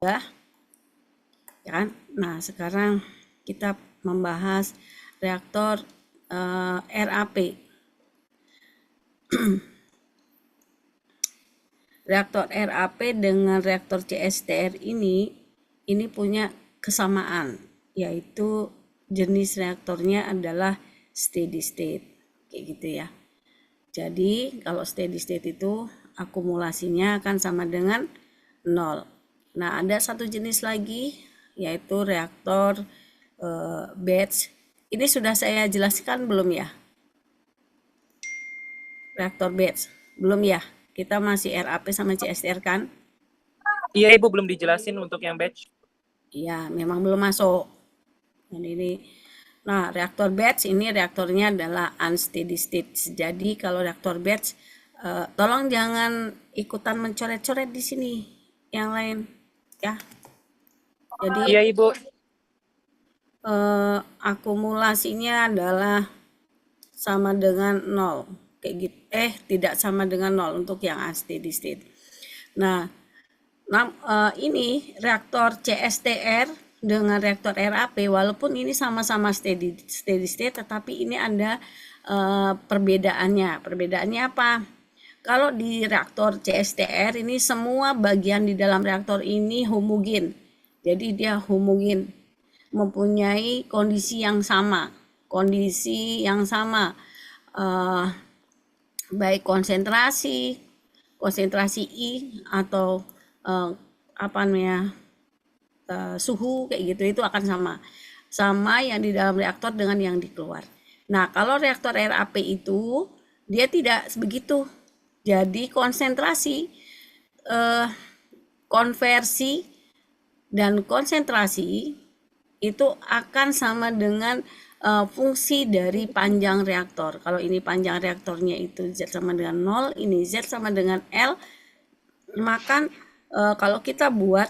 ya kan? Nah, sekarang kita membahas reaktor RAP. Reaktor RAP dengan reaktor CSTR ini punya kesamaan, yaitu jenis reaktornya adalah steady state, kayak gitu ya. Jadi kalau steady state itu akumulasinya akan sama dengan 0. Nah, ada satu jenis lagi yaitu reaktor batch. Ini sudah saya jelaskan belum ya? Reaktor batch. Belum ya? Kita masih RAP sama CSTR kan? Iya Ibu, belum dijelasin untuk yang batch. Iya, memang belum masuk. Dan ini, nah reaktor batch ini reaktornya adalah unsteady state. Jadi kalau reaktor batch, tolong jangan ikutan mencoret-coret di sini yang lain, ya. Jadi Iya Ibu. akumulasinya adalah sama dengan 0, kayak gitu. Tidak sama dengan 0 untuk yang unsteady state. Nah, ini reaktor CSTR dengan reaktor RAP, walaupun ini sama-sama steady state, tetapi ini ada perbedaannya. Perbedaannya apa? Kalau di reaktor CSTR ini semua bagian di dalam reaktor ini homogen. Jadi dia homogen, mempunyai kondisi yang sama. Kondisi yang sama. Baik konsentrasi I atau apa namanya suhu kayak gitu itu akan sama yang di dalam reaktor dengan yang di keluar. Nah, kalau reaktor RAP itu dia tidak begitu. Jadi konsentrasi, konversi dan konsentrasi itu akan sama dengan fungsi dari panjang reaktor. Kalau ini panjang reaktornya itu Z sama dengan 0, ini Z sama dengan L, maka kalau kita buat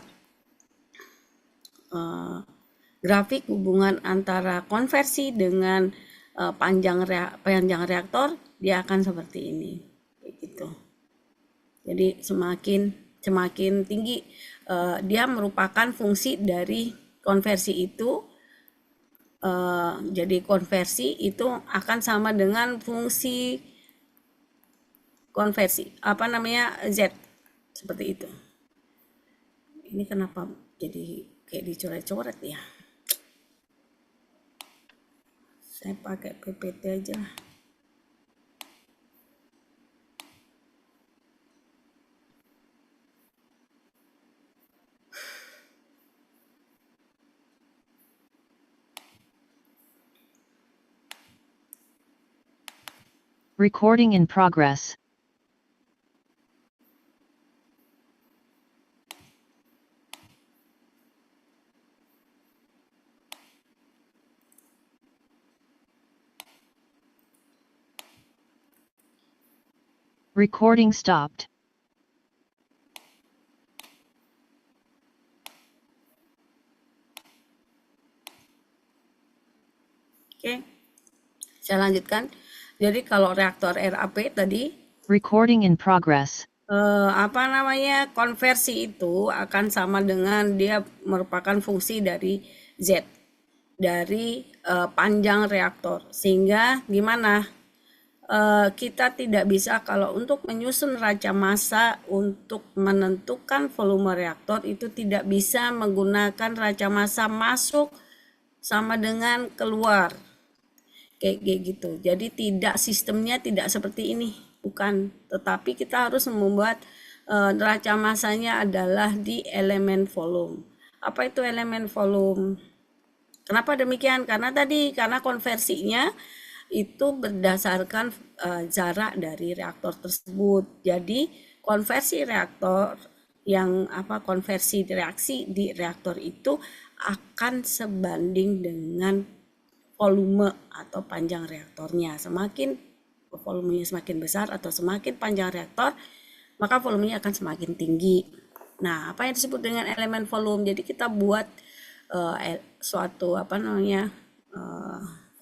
grafik hubungan antara konversi dengan panjang reaktor, dia akan seperti ini, gitu. Jadi semakin tinggi dia merupakan fungsi dari konversi itu. Jadi konversi itu akan sama dengan fungsi konversi Z, seperti itu. Ini kenapa jadi kayak dicoret-coret ya? Saya pakai PPT aja lah. Recording in progress. Recording stopped. Oke, saya lanjutkan. Jadi kalau reaktor RAP tadi, Recording in progress. konversi itu akan sama dengan dia merupakan fungsi dari Z, dari panjang reaktor. Sehingga gimana? Kita tidak bisa kalau untuk menyusun raca massa untuk menentukan volume reaktor itu tidak bisa menggunakan raca massa masuk sama dengan keluar. Kayak gitu. Jadi sistemnya tidak seperti ini, bukan. Tetapi kita harus membuat neraca massanya adalah di elemen volume. Apa itu elemen volume? Kenapa demikian? Karena konversinya itu berdasarkan jarak dari reaktor tersebut. Jadi konversi reaksi di reaktor itu akan sebanding dengan volume atau panjang reaktornya. Semakin volumenya semakin besar atau semakin panjang reaktor, maka volumenya akan semakin tinggi. Nah, apa yang disebut dengan elemen volume? Jadi kita buat suatu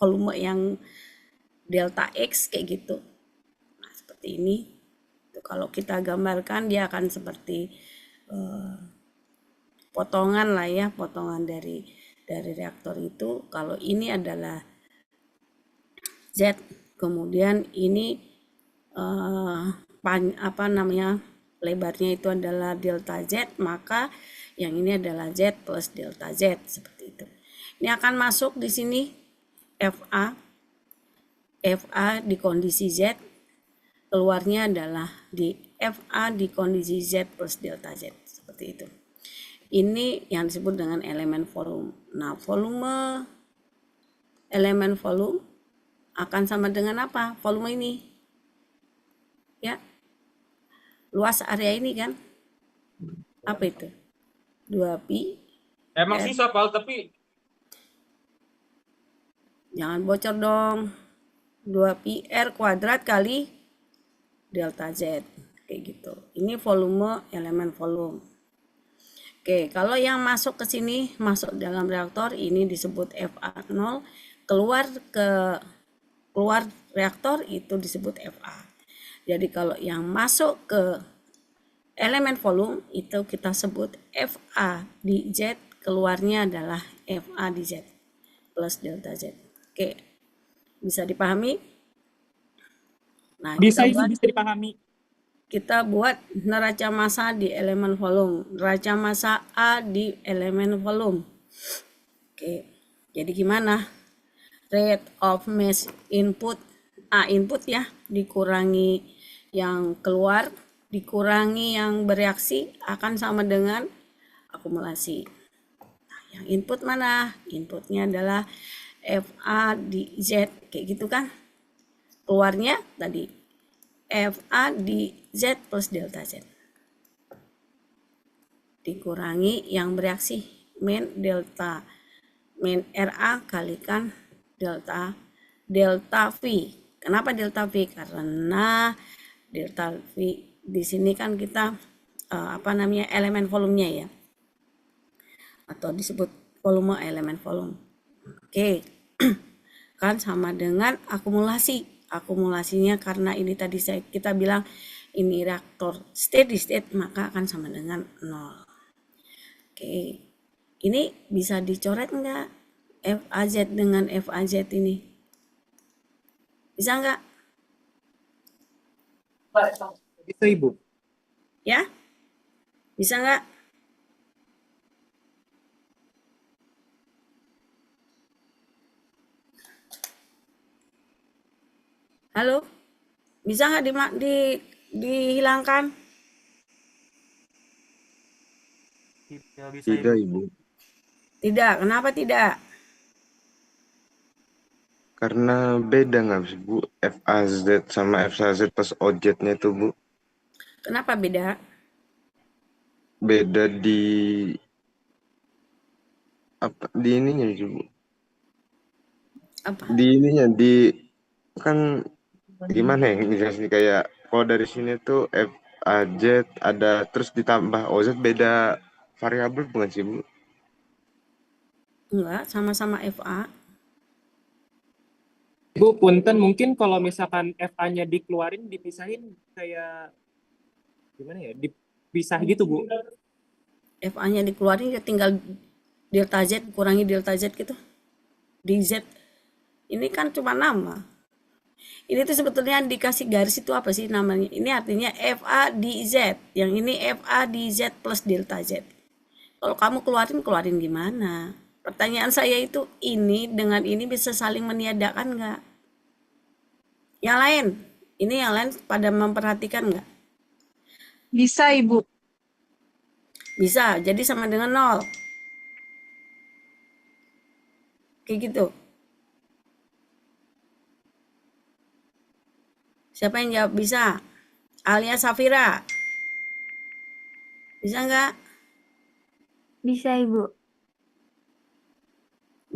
volume yang delta X kayak gitu. Nah, seperti ini. Kalau kita gambarkan dia akan seperti potongan lah ya, potongan dari reaktor itu. Kalau ini adalah Z, kemudian ini apa namanya, lebarnya itu adalah delta Z, maka yang ini adalah Z plus delta Z, seperti itu. Ini akan masuk di sini FA di kondisi Z, keluarnya adalah di FA di kondisi Z plus delta Z, seperti itu. Ini yang disebut dengan elemen volume. Nah, elemen volume akan sama dengan apa? Volume ini. Ya. Luas area ini kan? Apa itu? 2pi. Emang R. susah, Pal, tapi Jangan bocor dong. 2pi R kuadrat kali delta Z. Kayak gitu. Ini volume, elemen volume. Oke, kalau yang masuk ke sini, masuk dalam reaktor, ini disebut FA0. Keluar reaktor itu disebut FA. Jadi kalau yang masuk ke elemen volume itu kita sebut FA di Z, keluarnya adalah FA di Z plus delta Z. Oke, bisa dipahami? Nah, Bisa dipahami. kita buat neraca massa di elemen volume, neraca massa A di elemen volume. Oke, jadi gimana? Rate of mass input, A input ya, dikurangi yang keluar, dikurangi yang bereaksi akan sama dengan akumulasi. Nah, yang input mana? Inputnya adalah FA di Z, kayak gitu kan? Keluarnya tadi FA di Z plus delta Z. Dikurangi yang bereaksi, min RA kalikan delta V. Kenapa delta V? Karena delta V di sini kan kita elemen volumenya ya, atau disebut volume elemen volume. Oke. Kan sama dengan akumulasinya, karena ini tadi kita bilang ini reaktor steady state, maka akan sama dengan 0. Oke, ini bisa dicoret enggak FAZ dengan FAZ ini? Bisa enggak? Bisa, Ibu. Ya? Bisa enggak? Halo? Bisa enggak dihilangkan? Tidak, Ibu. Tidak. Kenapa tidak? Karena beda nggak sih, Bu? FAZ sama FAZ plus OZ-nya itu, Bu. Kenapa beda? Beda di di ininya sih, Bu. Apa? Di ininya kan gimana ya ngejelasin, kayak kalau dari sini tuh FAZ ada terus ditambah OZ, beda variabel bukan sih, Bu? Enggak, sama-sama FA. Bu, punten, mungkin kalau misalkan FA-nya dikeluarin, dipisahin kayak gimana ya? Dipisah gitu, Bu. FA-nya dikeluarin ya tinggal delta Z kurangi delta Z gitu. Di Z. Ini kan cuma nama. Ini tuh sebetulnya dikasih garis itu apa sih namanya? Ini artinya FA di Z. Yang ini FA di Z plus delta Z. Kalau kamu keluarin gimana? Pertanyaan saya itu, ini dengan ini bisa saling meniadakan nggak? Yang lain? Ini yang lain pada memperhatikan nggak? Bisa, Ibu. Bisa, jadi sama dengan 0. Kayak gitu. Siapa yang jawab bisa? Alia Safira. Bisa nggak? Bisa, Ibu.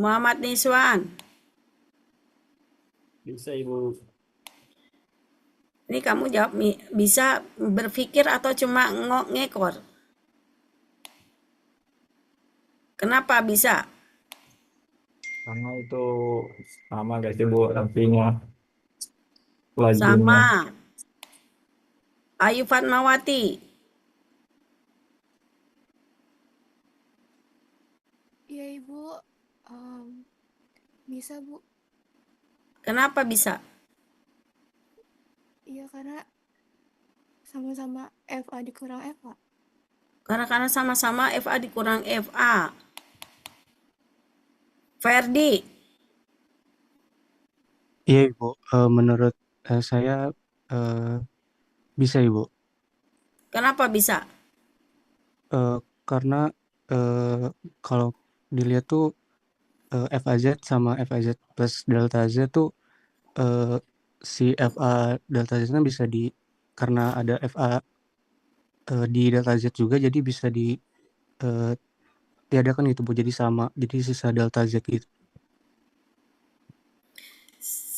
Muhammad Niswan. bisa, Ibu. Ini kamu jawab bisa berpikir atau cuma ngekor? Kenapa bisa? Karena itu sama guys, Ibu, artinya Sama. Ayu Fatmawati. Iya Ibu, Em, bisa Bu. Kenapa bisa? Iya karena sama-sama FA dikurang FA. Karena sama-sama FA dikurang FA. Ferdi, Iya Ibu, menurut saya eh, bisa Ibu. kenapa bisa? Karena eh, kalau dilihat tuh FAZ sama FAZ plus delta Z tuh eh, si FA delta Z nya bisa karena ada FA di delta Z juga jadi bisa eh, tiadakan gitu Bu, jadi sama, jadi sisa delta Z gitu.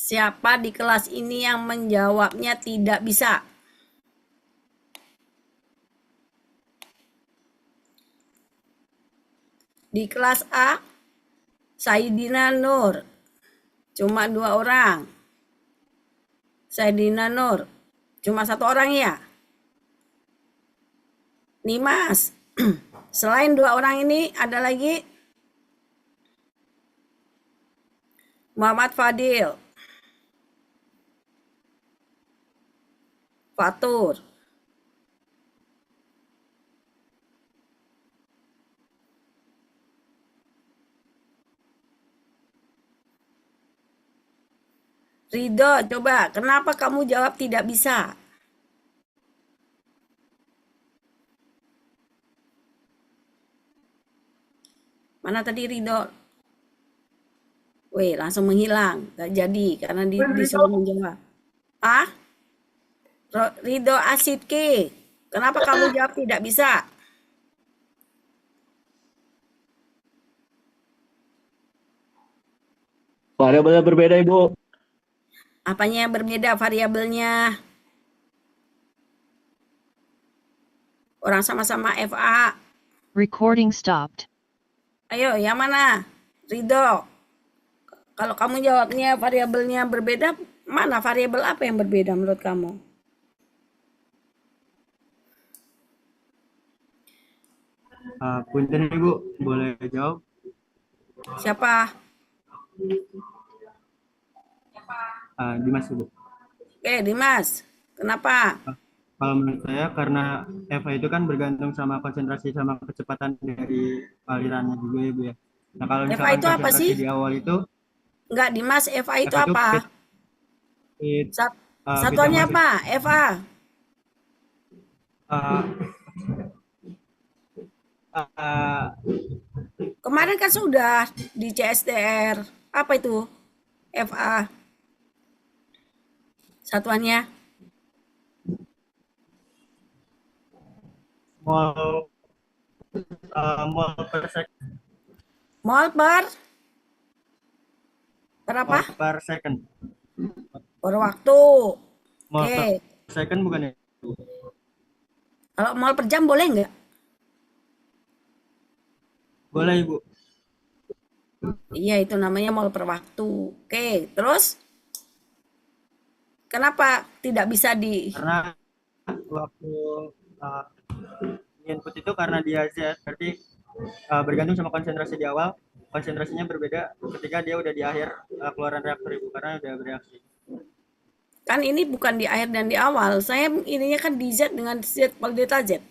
Siapa di kelas ini yang menjawabnya tidak bisa? Di kelas A, Saidina Nur. Cuma 2 orang. Saidina Nur. Cuma 1 orang ya? Nimas. Selain 2 orang ini ada lagi Muhammad Fadil. Fatur. Ridho, coba kenapa kamu jawab tidak bisa? Mana tadi Ridho? Weh, langsung menghilang. Gak jadi karena disuruh menjawab. Ah? Ridho Asidki. Kenapa kamu jawab tidak bisa? Variabelnya berbeda Ibu. Apanya yang berbeda variabelnya? Orang sama-sama FA. Recording stopped. Ayo, yang mana? Ridho. Kalau kamu jawabnya variabelnya berbeda, mana variabel apa yang berbeda menurut kamu? Punten Ibu, boleh jawab? Siapa? Dimas Ibu. Oke, Dimas. Kenapa? Kalau menurut saya karena FA itu kan bergantung sama konsentrasi sama kecepatan dari alirannya juga ya Bu ya. Nah kalau FA misalkan itu apa konsentrasi sih? di awal itu, Enggak, Dimas, FA itu FA itu apa? fit, Satuannya fit yang apa? FA. Kemarin kan sudah di CSTR. Apa itu? FA. Satuannya? mol per second. Mol per? Berapa? Mol per second. Per waktu. Mol Oke. per second bukan ya? Kalau mol per jam boleh nggak? Boleh Ibu. Iya, itu namanya mol per waktu. Oke, terus? Kenapa tidak bisa Karena waktu input itu karena dia Z, berarti bergantung sama konsentrasi di awal. Konsentrasinya berbeda ketika dia udah di akhir keluaran reaktor Ibu, karena udah bereaksi. Kan ini bukan di akhir dan di awal. Saya ininya kan di Z dengan Z per delta Z.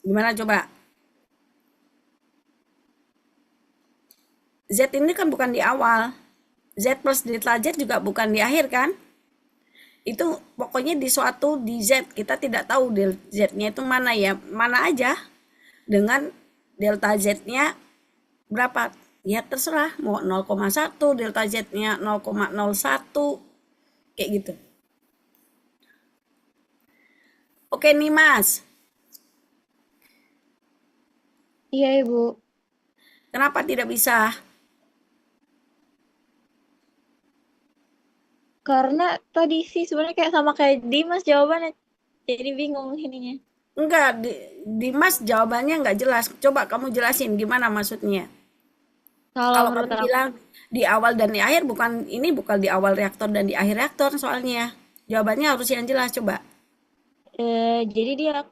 Gimana coba? Z ini kan bukan di awal. Z plus delta Z juga bukan di akhir kan? Itu pokoknya di suatu di Z. Kita tidak tahu Z-nya itu mana ya. Mana aja. Dengan delta Z-nya berapa? Ya terserah. Mau 0,1, delta Z-nya 0,01. Kayak gitu. Oke nih Mas. Iya Ibu. Kenapa tidak bisa? Karena tadi sih sebenarnya kayak sama kayak Dimas jawabannya. Jadi bingung ininya. Enggak, Dimas jawabannya enggak jelas. Coba kamu jelasin gimana maksudnya. Kalau menurut kamu aku, bilang di awal dan di akhir, bukan di awal reaktor dan di akhir reaktor soalnya. Jawabannya harus yang jelas, coba. Jadi dia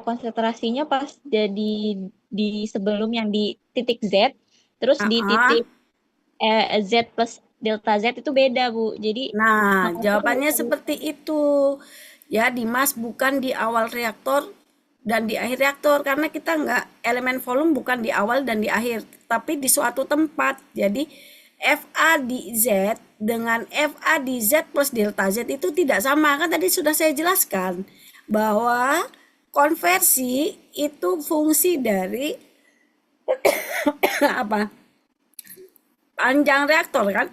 konsentrasinya pas jadi di sebelum yang di titik Z, terus di titik Z plus delta Z itu beda, Bu. Jadi Nah, makanya jawabannya seperti itu. Ya, Dimas, bukan di awal reaktor dan di akhir reaktor, karena kita nggak, elemen volume bukan di awal dan di akhir, tapi di suatu tempat. Jadi FA di Z dengan FA di Z plus delta Z itu tidak sama. Kan tadi sudah saya jelaskan bahwa konversi itu fungsi dari apa? Panjang reaktor kan?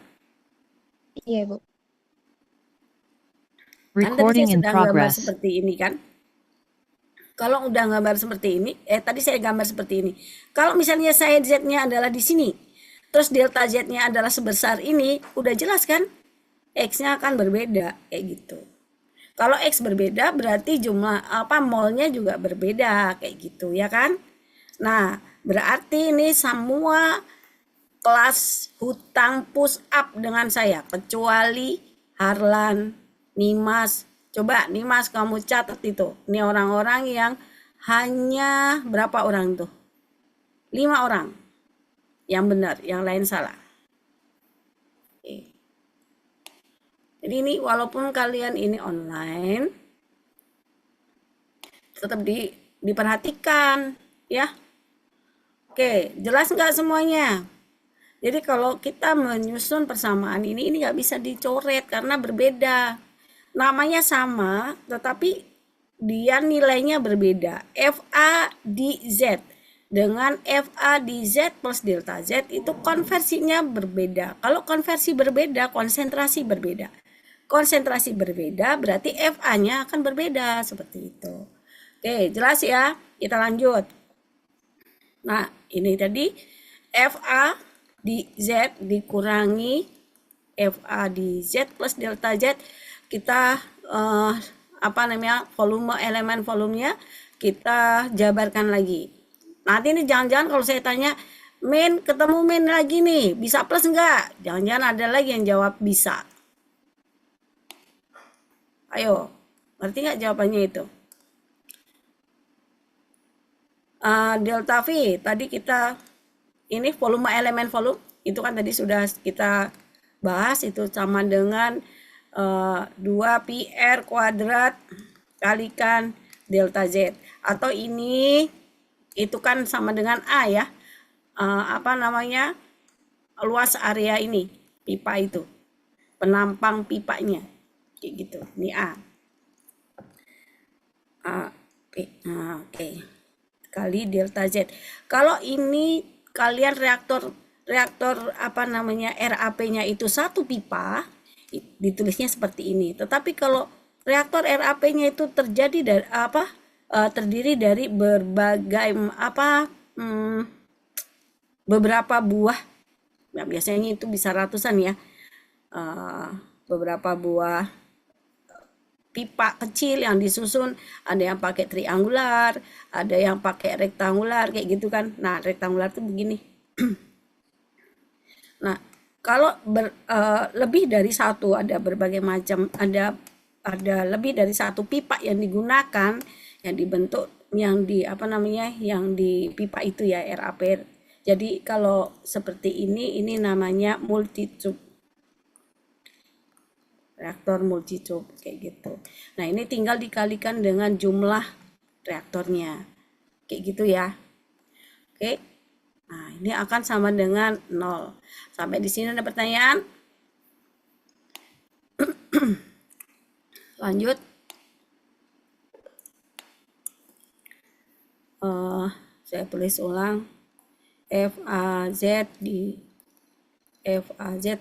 iya, Bu. Kan tadi Recording saya in sudah gambar progress. seperti ini kan. Kalau udah gambar seperti ini, tadi saya gambar seperti ini. Kalau misalnya saya Z-nya adalah di sini, terus delta Z-nya adalah sebesar ini, udah jelas kan? X-nya akan berbeda, kayak gitu. Kalau X berbeda, berarti jumlah molnya juga berbeda, kayak gitu ya kan? Nah, berarti ini semua kelas hutang push up dengan saya, kecuali Harlan, Nimas. Coba Nimas kamu catat itu. Ini orang-orang yang hanya berapa orang tuh? 5 orang yang benar, yang lain salah. Oke. Jadi ini walaupun kalian ini online, tetap diperhatikan ya. Oke, jelas nggak semuanya? Jadi kalau kita menyusun persamaan ini nggak bisa dicoret karena berbeda. Namanya sama, tetapi dia nilainya berbeda. FA di Z dengan FA di Z plus delta Z itu konversinya berbeda. Kalau konversi berbeda, konsentrasi berbeda. Konsentrasi berbeda berarti FA-nya akan berbeda, seperti itu. Oke, jelas ya? Kita lanjut. Nah, ini tadi FA di Z dikurangi FA di Z plus delta Z, kita volume, elemen volumenya kita jabarkan lagi. Nanti ini jangan-jangan kalau saya tanya, min ketemu min lagi nih, bisa plus enggak? Jangan-jangan ada lagi yang jawab bisa. Ayo, ngerti nggak jawabannya itu? Delta V, tadi kita, ini volume, elemen volume, itu kan tadi sudah kita bahas, itu sama dengan 2πr kuadrat kalikan delta Z. Atau ini, itu kan sama dengan A ya, luas area ini, pipa itu, penampang pipanya, kayak gitu. Ini A. Oke. Kali delta Z. Kalau ini kalian reaktor RAP-nya itu satu pipa, ditulisnya seperti ini. Tetapi kalau reaktor RAP-nya itu terdiri dari berbagai beberapa buah, nah, biasanya itu bisa ratusan ya, beberapa buah pipa kecil yang disusun, ada yang pakai triangular, ada yang pakai rektangular, kayak gitu kan. Nah, rektangular itu begini. Nah, kalau lebih dari satu, ada berbagai macam, ada lebih dari satu pipa yang digunakan, yang dibentuk, yang di pipa itu ya, RAP. Jadi kalau seperti ini namanya multi-tube, reaktor multi-tube, kayak gitu. Nah, ini tinggal dikalikan dengan jumlah reaktornya, kayak gitu ya. Oke. Nah, ini akan sama dengan 0. Sampai di sini ada pertanyaan? Lanjut. Saya tulis ulang. FAZ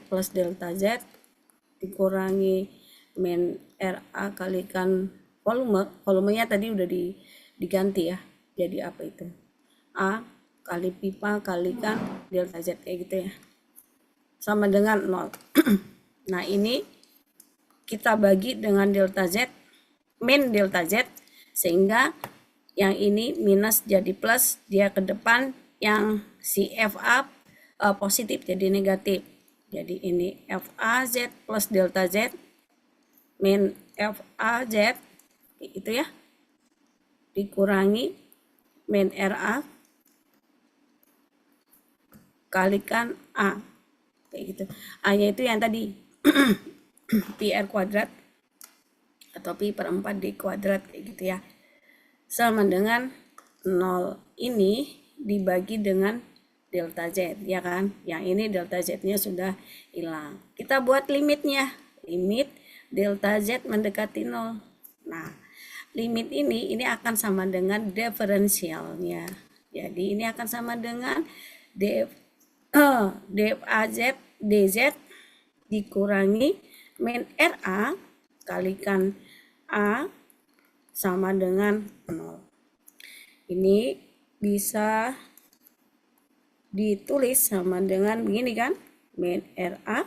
plus delta Z dikurangi min RA kalikan volumenya tadi udah diganti ya, jadi apa itu, A kali pipa kalikan delta Z, kayak gitu ya, sama dengan 0. Nah, ini kita bagi dengan delta Z, min delta Z, sehingga yang ini minus jadi plus, dia ke depan, yang si FA positif jadi negatif. Jadi ini FAZ plus delta Z min FAZ kayak gitu ya, dikurangi min RA kalikan A, kayak gitu. A-nya itu yang tadi PR kuadrat atau pi per 4D kuadrat, kayak gitu ya, sama dengan 0 ini dibagi dengan delta Z, ya kan? Yang ini delta Z-nya sudah hilang. Kita buat limitnya. Limit delta Z mendekati 0. Nah, limit ini akan sama dengan diferensialnya. Jadi ini akan sama dengan dFAZ dZ dikurangi min RA kalikan A sama dengan 0. Ini bisa ditulis sama dengan begini kan, min RA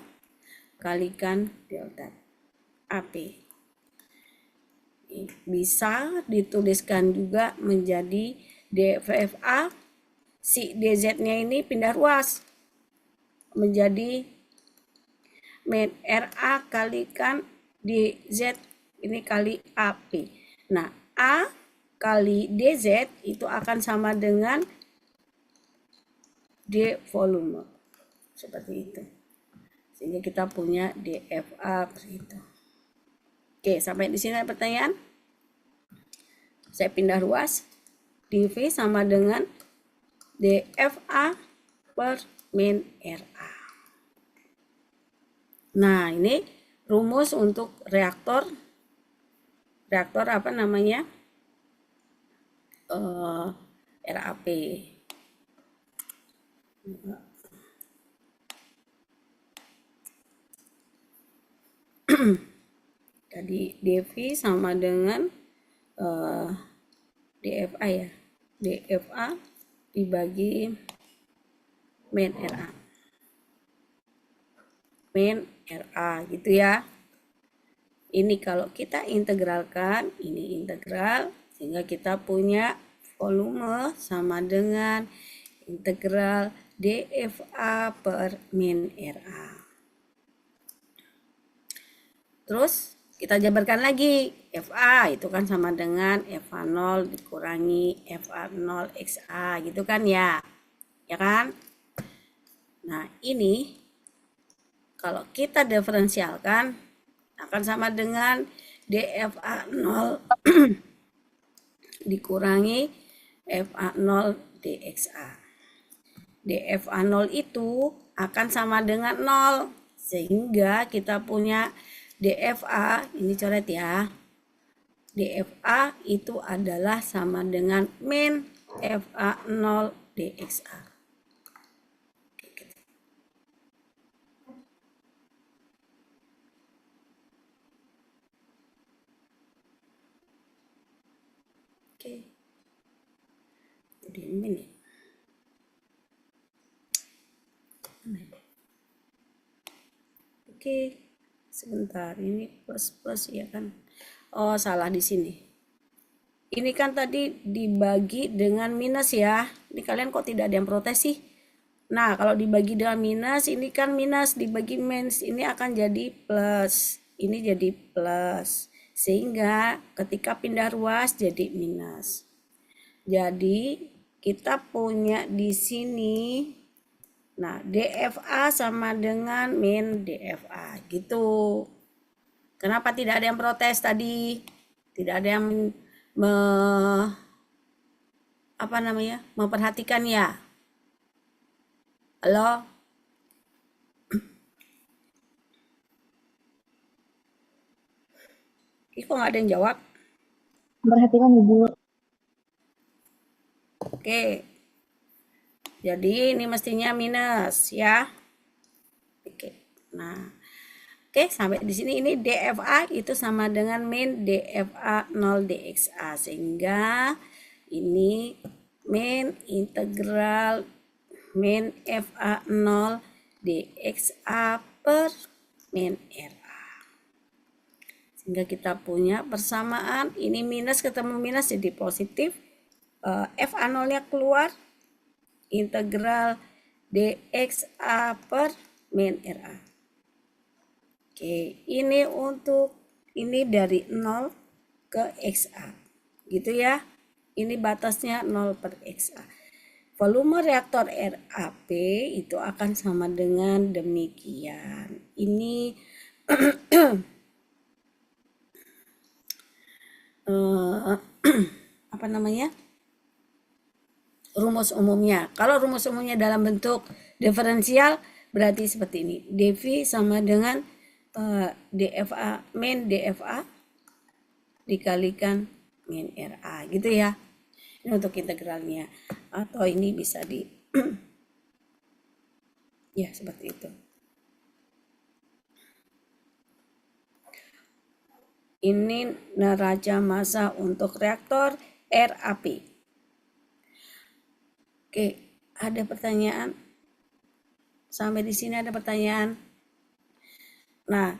kalikan delta AP. Bisa dituliskan juga menjadi dFA, si DZ-nya ini pindah ruas menjadi min RA kalikan DZ ini kali AP. Nah, A kali DZ itu akan sama dengan D volume. Seperti itu. Sehingga kita punya DFA itu. Oke, sampai di sini ada pertanyaan? Saya pindah ruas. dV sama dengan DFA per min RA. Nah, ini rumus untuk reaktor apa namanya? RAP. Tadi dV sama dengan DFA ya. DFA dibagi min RA. Min RA gitu ya. Ini kalau kita integralkan, ini integral, sehingga kita punya volume sama dengan integral DFA per min RA. Terus kita jabarkan lagi, FA itu kan sama dengan FA0 dikurangi FA0 XA gitu kan ya. Ya kan? Nah, ini kalau kita diferensialkan akan sama dengan DFA0 dikurangi FA0 DXA. DFA0 itu akan sama dengan 0, sehingga kita punya DFA, ini coret ya. DFA itu adalah sama dengan min FA0 DXA. Oke. Jadi ini. Oke. Sebentar, ini plus ya kan. Oh, salah di sini. Ini kan tadi dibagi dengan minus ya. Ini kalian kok tidak ada yang protes sih? Nah, kalau dibagi dengan minus, ini kan minus dibagi minus, ini akan jadi plus. Ini jadi plus. Sehingga ketika pindah ruas jadi minus. Jadi kita punya di sini, nah, DFA sama dengan min DFA gitu. Kenapa tidak ada yang protes tadi? Tidak ada yang memperhatikan ya? Halo? Ini kok nggak ada yang jawab? Perhatikan Ibu. Oke. Jadi ini mestinya minus ya. Oke. Nah, oke, sampai di sini ini DFA itu sama dengan min DFA 0 DXA, sehingga ini min integral min FA 0 DXA per min RA. Sehingga kita punya persamaan, ini minus ketemu minus jadi positif, FA 0-nya keluar, integral DXA per min RA. Oke, ini untuk ini dari 0 ke XA. Gitu ya. Ini batasnya 0 per XA. Volume reaktor RAP itu akan sama dengan demikian. Ini apa namanya? Rumus umumnya. Kalau rumus umumnya dalam bentuk diferensial berarti seperti ini. dV sama dengan DFA min DFA dikalikan min RA gitu ya. Ini untuk integralnya. Atau ini bisa di ya seperti itu. Ini neraca massa untuk reaktor RAP. Oke, ada pertanyaan? Sampai di sini ada pertanyaan? Nah,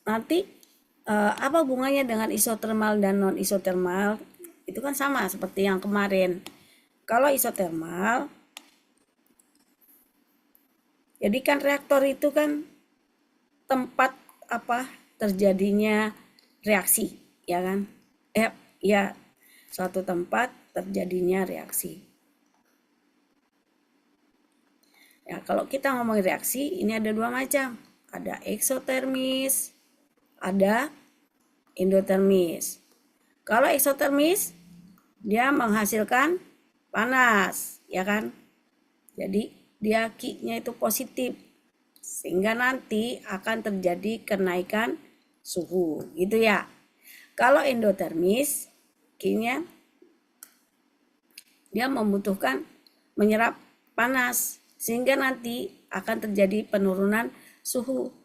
nanti apa hubungannya dengan isotermal dan non isotermal? Itu kan sama seperti yang kemarin. Kalau isotermal, jadi kan reaktor itu kan tempat apa terjadinya reaksi, ya kan? Ya, suatu tempat terjadinya reaksi. Ya, kalau kita ngomongin reaksi, ini ada dua macam. Ada eksotermis, ada endotermis. Kalau eksotermis, dia menghasilkan panas, ya kan? Jadi dia Q-nya itu positif, sehingga nanti akan terjadi kenaikan suhu, gitu ya. Kalau endotermis, Q-nya dia membutuhkan menyerap panas, sehingga nanti akan terjadi penurunan suhu.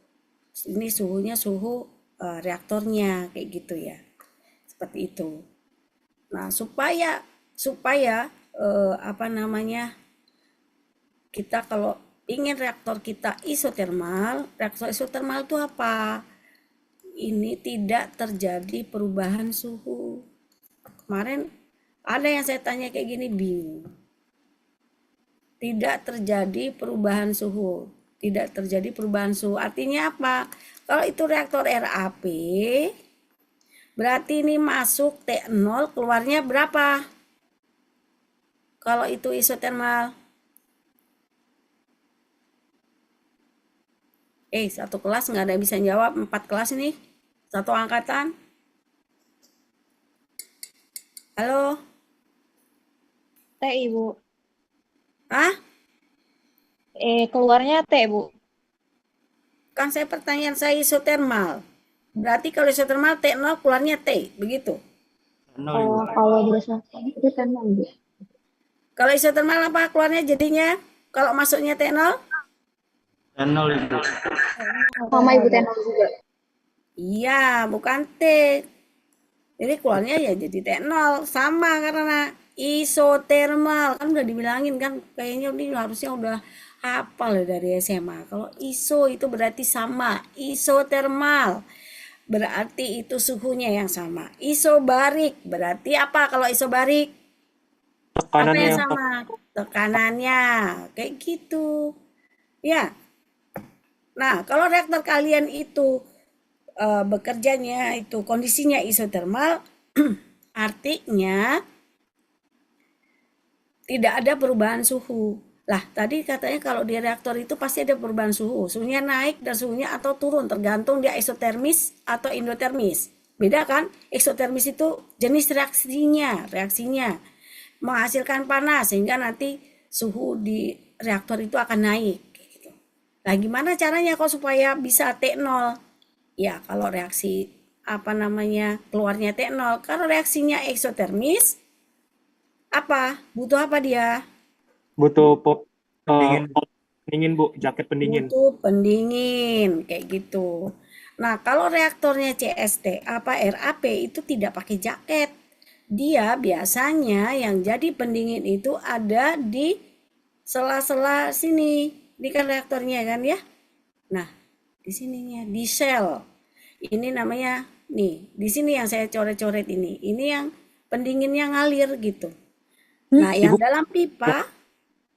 Ini suhunya suhu reaktornya kayak gitu ya. Seperti itu. Nah, supaya apa namanya? Kita kalau ingin reaktor kita isotermal, reaktor isotermal itu apa? Ini tidak terjadi perubahan suhu. Kemarin ada yang saya tanya kayak gini, bingung. Tidak terjadi perubahan suhu. Tidak terjadi perubahan suhu. Artinya apa? Kalau itu reaktor RAP, berarti ini masuk T0, keluarnya berapa? Kalau itu isotermal. Satu kelas nggak ada yang bisa jawab. 4 kelas ini. Satu angkatan. Halo? T, Ibu. Hah? Keluarnya T, Bu. Kan saya pertanyaan saya isotermal. Berarti kalau isotermal T0 keluarnya T, begitu. Kalau berdasarkan itu T0, Bu. Kalau isotermal apa keluarnya jadinya? Kalau masuknya T0? Channel itu. Sama Ibu T0 juga. Iya, bukan T. Jadi keluarnya ya jadi T0. Sama karena isotermal. Kan udah dibilangin kan. Kayaknya ini harusnya udah hafal ya dari SMA. Kalau iso itu berarti sama. Isotermal. Berarti itu suhunya yang sama. Isobarik. Berarti apa kalau isobarik? Apa yang sama? Tekanannya. Kayak gitu. Ya. Nah, kalau reaktor kalian itu bekerjanya itu kondisinya isotermal, artinya tidak ada perubahan suhu. Lah, tadi katanya kalau di reaktor itu pasti ada perubahan suhu. Suhunya naik dan suhunya atau turun, tergantung dia eksotermis atau endotermis. Beda kan? Eksotermis itu jenis reaksinya menghasilkan panas sehingga nanti suhu di reaktor itu akan naik. Nah, gimana caranya kok supaya bisa T0? Ya, kalau reaksi keluarnya T0. Kalau reaksinya eksotermis, butuh apa dia? Butuh pendingin, Bu, jaket pendingin. Butuh pendingin, kayak gitu. Nah, kalau reaktornya CST, RAP itu tidak pakai jaket. Dia biasanya yang jadi pendingin itu ada di sela-sela sini. Ini kan reaktornya kan ya. Nah, di sininya di sel. Ini namanya nih, di sini yang saya coret-coret ini. Ini yang pendinginnya ngalir gitu. Nah, yang dalam pipa,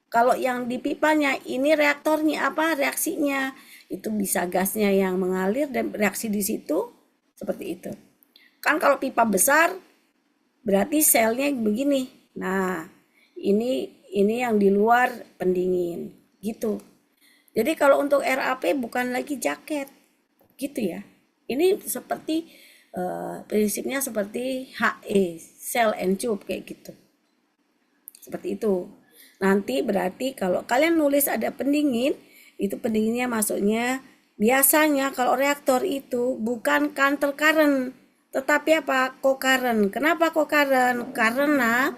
kalau yang di pipanya ini reaktornya reaksinya. Itu bisa gasnya yang mengalir dan reaksi di situ seperti itu. Kan kalau pipa besar berarti selnya begini. Nah, ini yang di luar pendingin gitu. Jadi kalau untuk RAP bukan lagi jaket gitu ya. Ini seperti prinsipnya seperti HE, cell and tube kayak gitu. Seperti itu. Nanti berarti kalau kalian nulis ada pendingin, itu pendinginnya masuknya biasanya kalau reaktor itu bukan counter current, tetapi apa? Co-current. Kenapa co-current? Karena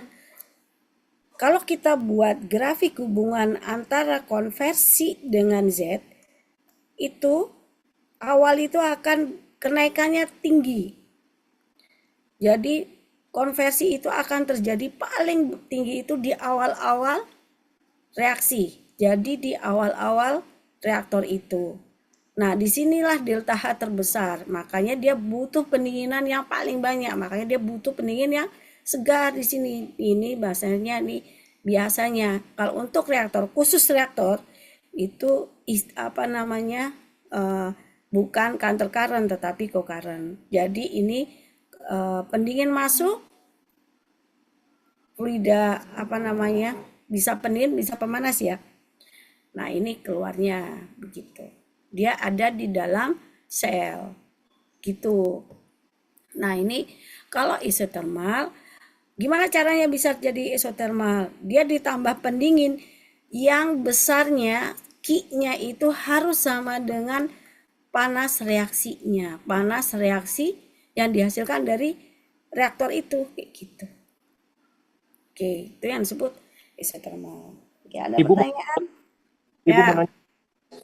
kalau kita buat grafik hubungan antara konversi dengan Z, itu awal itu akan kenaikannya tinggi. Jadi konversi itu akan terjadi paling tinggi itu di awal-awal reaksi. Jadi di awal-awal reaktor itu. Nah, disinilah delta H terbesar. Makanya dia butuh pendinginan yang paling banyak. Makanya dia butuh pendingin yang segar di sini. Ini bahasanya nih biasanya kalau untuk reaktor, khusus reaktor itu bukan counter current tetapi co-current. Jadi ini pendingin masuk, fluida bisa pendingin, bisa pemanas ya. Nah, ini keluarnya begitu. Dia ada di dalam sel gitu. Nah, ini kalau isotermal, gimana caranya bisa jadi isotermal? Dia ditambah pendingin yang besarnya Q-nya itu harus sama dengan panas reaksinya. Panas reaksi yang dihasilkan dari reaktor itu kayak gitu. Oke, itu yang disebut isotermal. Oke, ada Ibu, pertanyaan? Ibu Ya. mau nanya.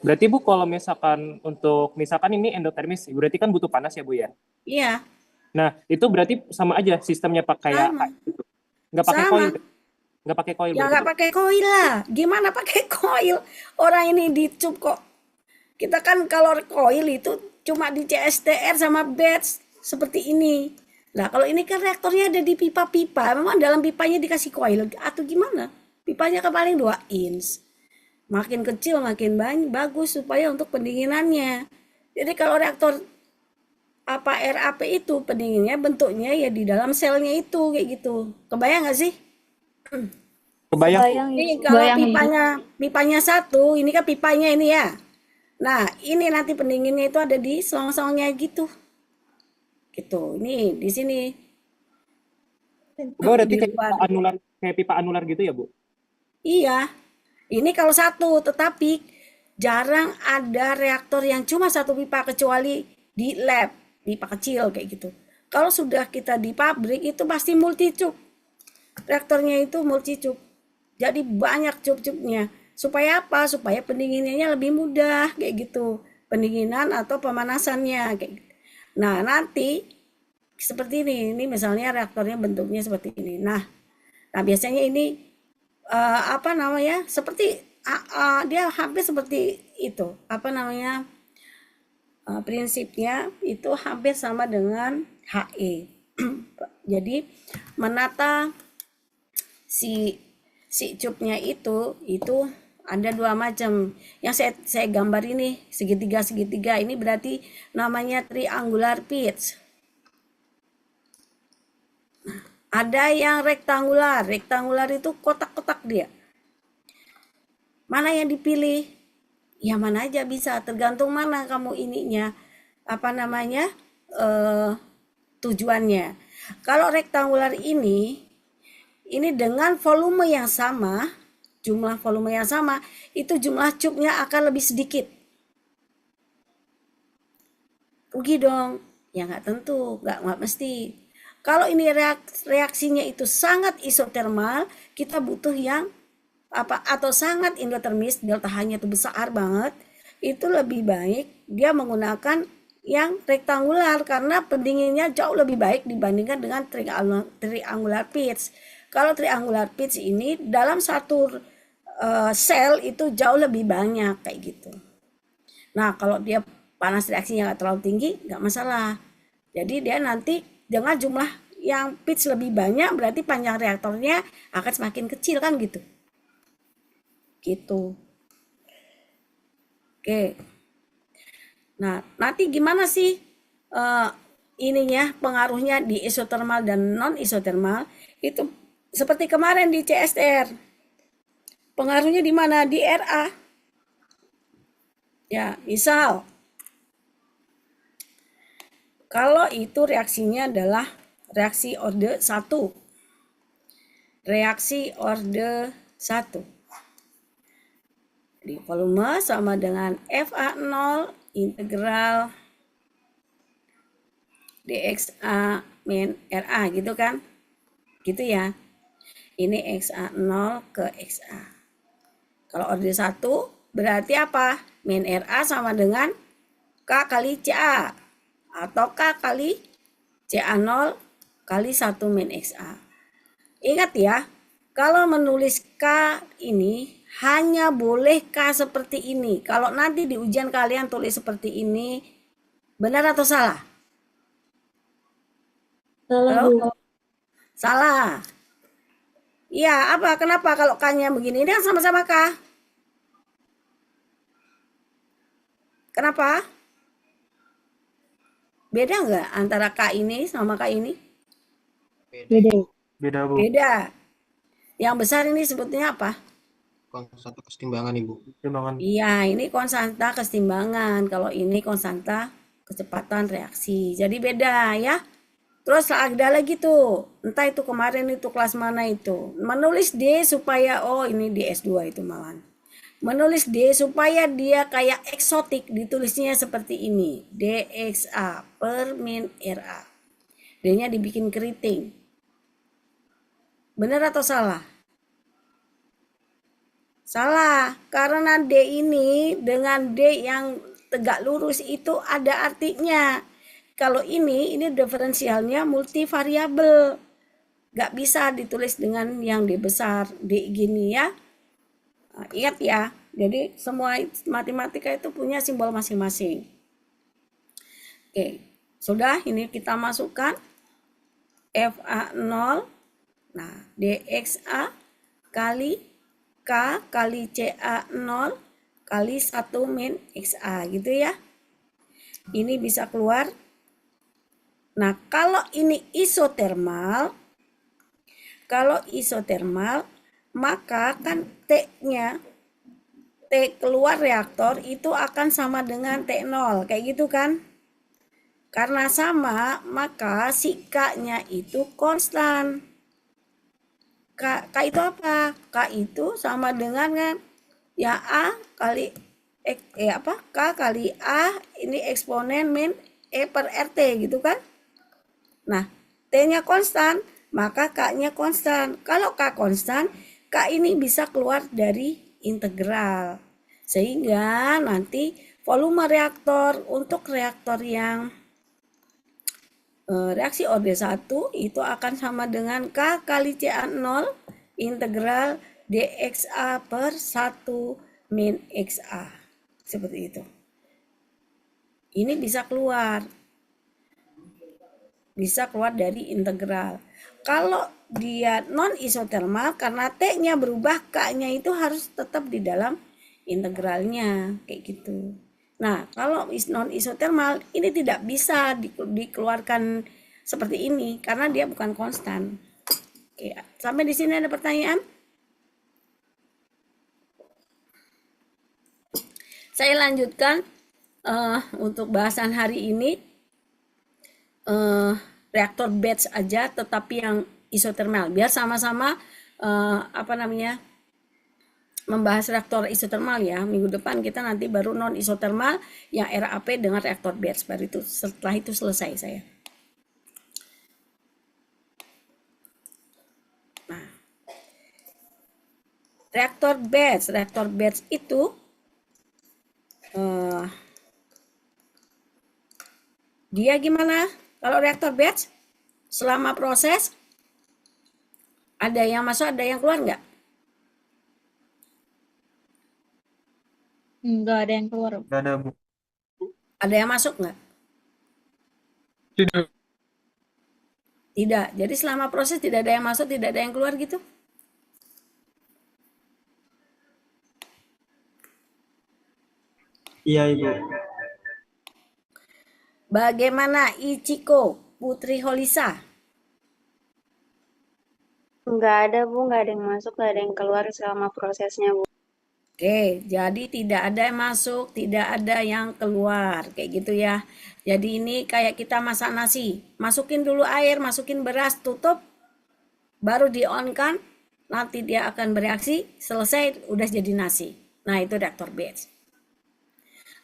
Berarti Bu kalau misalkan ini endotermis, berarti kan butuh panas ya Bu ya? Iya, Nah, itu berarti sama aja sistemnya kayak sama. gitu. Nggak pakai Sama. coil. Nggak pakai coil Ya berarti, nggak Bu? pakai koil lah. Gimana pakai koil? Orang ini dicup kok. Kita kan kalau koil itu cuma di CSTR sama batch seperti ini. Nah, kalau ini kan reaktornya ada di pipa-pipa. Memang dalam pipanya dikasih koil atau gimana? Pipanya kan paling 2 inch. Makin kecil makin bagus supaya untuk pendinginannya. Jadi kalau reaktor RAP itu pendinginnya bentuknya ya di dalam selnya itu kayak gitu. Kebayang nggak sih? Kebayang. Kebayang Ini Ibu. kalau Kebayang, Ibu. pipanya satu, ini kan pipanya ini ya. Nah, ini nanti pendinginnya itu ada di selang-selangnya gitu. Gitu. Ini di sini Berarti di luar. kayak pipa anular gitu ya, Bu? Iya. Ini kalau satu, tetapi jarang ada reaktor yang cuma satu pipa kecuali di lab, pipa kecil kayak gitu. Kalau sudah kita di pabrik itu pasti multi cup. Reaktornya itu multi cup. Jadi banyak cup-cupnya. Supaya apa? Supaya pendinginannya lebih mudah kayak gitu. Pendinginan atau pemanasannya kayak gitu. Nah, nanti seperti ini. Ini misalnya reaktornya bentuknya seperti ini. Nah biasanya ini seperti dia hampir seperti itu. Prinsipnya itu hampir sama dengan HE. Jadi menata si cupnya itu ada 2 macam. Yang saya gambar ini segitiga. Ini berarti namanya triangular pitch. Ada yang rektangular. Rektangular itu kotak-kotak dia. Mana yang dipilih? Ya mana aja bisa, tergantung mana kamu ininya. Tujuannya. Kalau rektangular ini dengan volume yang sama, jumlah volume yang sama, itu jumlah cupnya akan lebih sedikit. Rugi dong. Ya nggak tentu, nggak mesti. Kalau ini reaksinya itu sangat isotermal, kita butuh yang atau sangat endotermis, delta H-nya itu besar banget, itu lebih baik dia menggunakan yang rektangular karena pendinginnya jauh lebih baik dibandingkan dengan triangular pitch. Kalau triangular pitch ini dalam satu sel itu jauh lebih banyak kayak gitu. Nah, kalau dia panas reaksinya nggak terlalu tinggi, nggak masalah. Jadi dia nanti dengan jumlah yang pitch lebih banyak berarti panjang reaktornya akan semakin kecil kan gitu. Gitu. Oke. Nah, nanti gimana sih ininya pengaruhnya di isotermal dan non isotermal itu seperti kemarin di CSTR. Pengaruhnya di mana? Di Ra. Ya, misal kalau itu reaksinya adalah reaksi orde 1. Reaksi orde 1. Di volume sama dengan FA0 integral dxa min Ra gitu kan? Gitu ya. Ini XA0 ke XA. Kalau orde 1 berarti apa? Min Ra sama dengan K kali Ca atau K kali Ca0 kali 1 min XA. Ingat ya, kalau menulis K ini hanya boleh K seperti ini. Kalau nanti di ujian kalian tulis seperti ini, benar atau salah? Salah, Halo? Bu. Salah. Iya, apa? Kenapa kalau K-nya begini? Ini kan sama-sama K. Kenapa? Beda nggak antara K ini sama K ini? Beda. Beda, Bu. Beda. Yang besar ini sebutnya apa? Konstanta kesetimbangan, Ibu. Pertimbangan. Iya, ini konstanta kesetimbangan. Kalau ini konstanta kecepatan reaksi. Jadi beda ya. Terus ada lagi tuh. Entah itu kemarin itu kelas mana itu. Menulis D supaya, oh ini di S2 itu malahan. Menulis D supaya dia kayak eksotik, ditulisnya seperti ini. DXA per min RA. D-nya dibikin keriting. Benar atau salah? Salah, karena D ini dengan D yang tegak lurus itu ada artinya. Kalau ini diferensialnya multivariabel. Gak bisa ditulis dengan yang D besar, D gini ya. Nah, ingat ya, jadi semua matematika itu punya simbol masing-masing. Oke, sudah ini kita masukkan FA0. Nah, DXA kali K kali CA0 kali 1 min XA gitu ya. Ini bisa keluar. Nah, kalau ini isotermal, maka kan T-nya, T keluar reaktor itu akan sama dengan T0, kayak gitu kan? Karena sama, maka si K-nya itu konstan. K itu apa? K itu sama dengan kan? Ya A kali K kali A ini eksponen min E per RT gitu kan? Nah, T-nya konstan, maka K-nya konstan. Kalau K konstan, K ini bisa keluar dari integral. Sehingga nanti volume reaktor untuk reaktor yang reaksi orde 1 itu akan sama dengan K kali Ca0 integral dxa per 1 min XA. Seperti itu. Ini bisa keluar dari integral. Kalau dia non isotermal, karena T-nya berubah, K-nya itu harus tetap di dalam integralnya, kayak gitu. Nah, kalau non isotermal ini tidak bisa dikeluarkan seperti ini karena dia bukan konstan. Oke, sampai di sini ada pertanyaan? Saya lanjutkan untuk bahasan hari ini. Reaktor batch aja, tetapi yang isotermal, biar sama-sama membahas reaktor isotermal ya. Minggu depan kita nanti baru non isotermal yang RAP dengan reaktor batch, baru itu setelah itu selesai saya. Nah, reaktor batch itu dia gimana? Kalau reaktor batch selama proses ada yang masuk, ada yang keluar nggak? Enggak ada yang keluar. Nggak ada, Bu. Ada yang masuk nggak? Tidak. Tidak. Jadi selama proses tidak ada yang masuk, tidak ada yang keluar gitu? Iya, Ibu. Bagaimana Ichiko, Putri Holisa? Nggak ada, Bu. Nggak ada yang masuk, nggak ada yang keluar selama prosesnya, Bu. Oke, jadi tidak ada yang masuk, tidak ada yang keluar, kayak gitu ya. Jadi ini kayak kita masak nasi, masukin dulu air, masukin beras, tutup, baru di on kan, nanti dia akan bereaksi, selesai, udah jadi nasi. Nah, itu reaktor batch.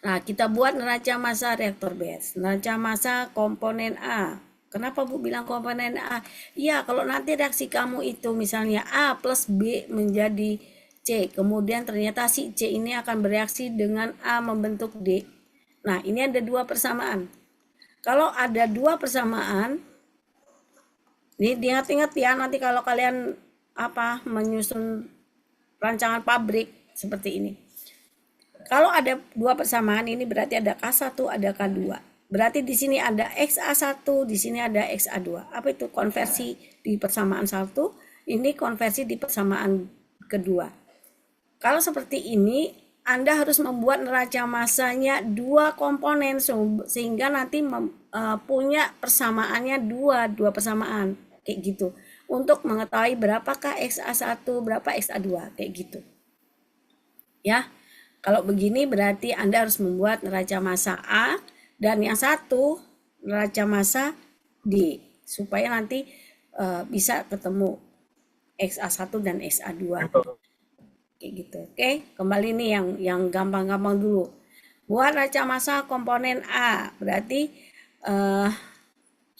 Nah, kita buat neraca massa reaktor batch. Neraca massa komponen A. Kenapa Bu bilang komponen A? Iya, kalau nanti reaksi kamu itu misalnya A plus B menjadi C. Kemudian ternyata si C ini akan bereaksi dengan A membentuk D. Nah, ini ada dua persamaan. Kalau ada dua persamaan, ini diingat-ingat ya, nanti kalau kalian menyusun rancangan pabrik seperti ini. Kalau ada dua persamaan ini berarti ada K1, ada K2. Berarti di sini ada XA1, di sini ada XA2. Apa itu? Konversi di persamaan satu, ini konversi di persamaan kedua. Kalau seperti ini, Anda harus membuat neraca massanya dua komponen sehingga nanti punya persamaannya dua persamaan kayak gitu. Untuk mengetahui berapakah XA1, berapa XA2 kayak gitu. Ya. Kalau begini berarti Anda harus membuat neraca massa A dan yang satu neraca massa D supaya nanti bisa ketemu XA1 dan XA2 kayak gitu. Oke, kembali nih yang gampang-gampang dulu. Buat neraca massa komponen A berarti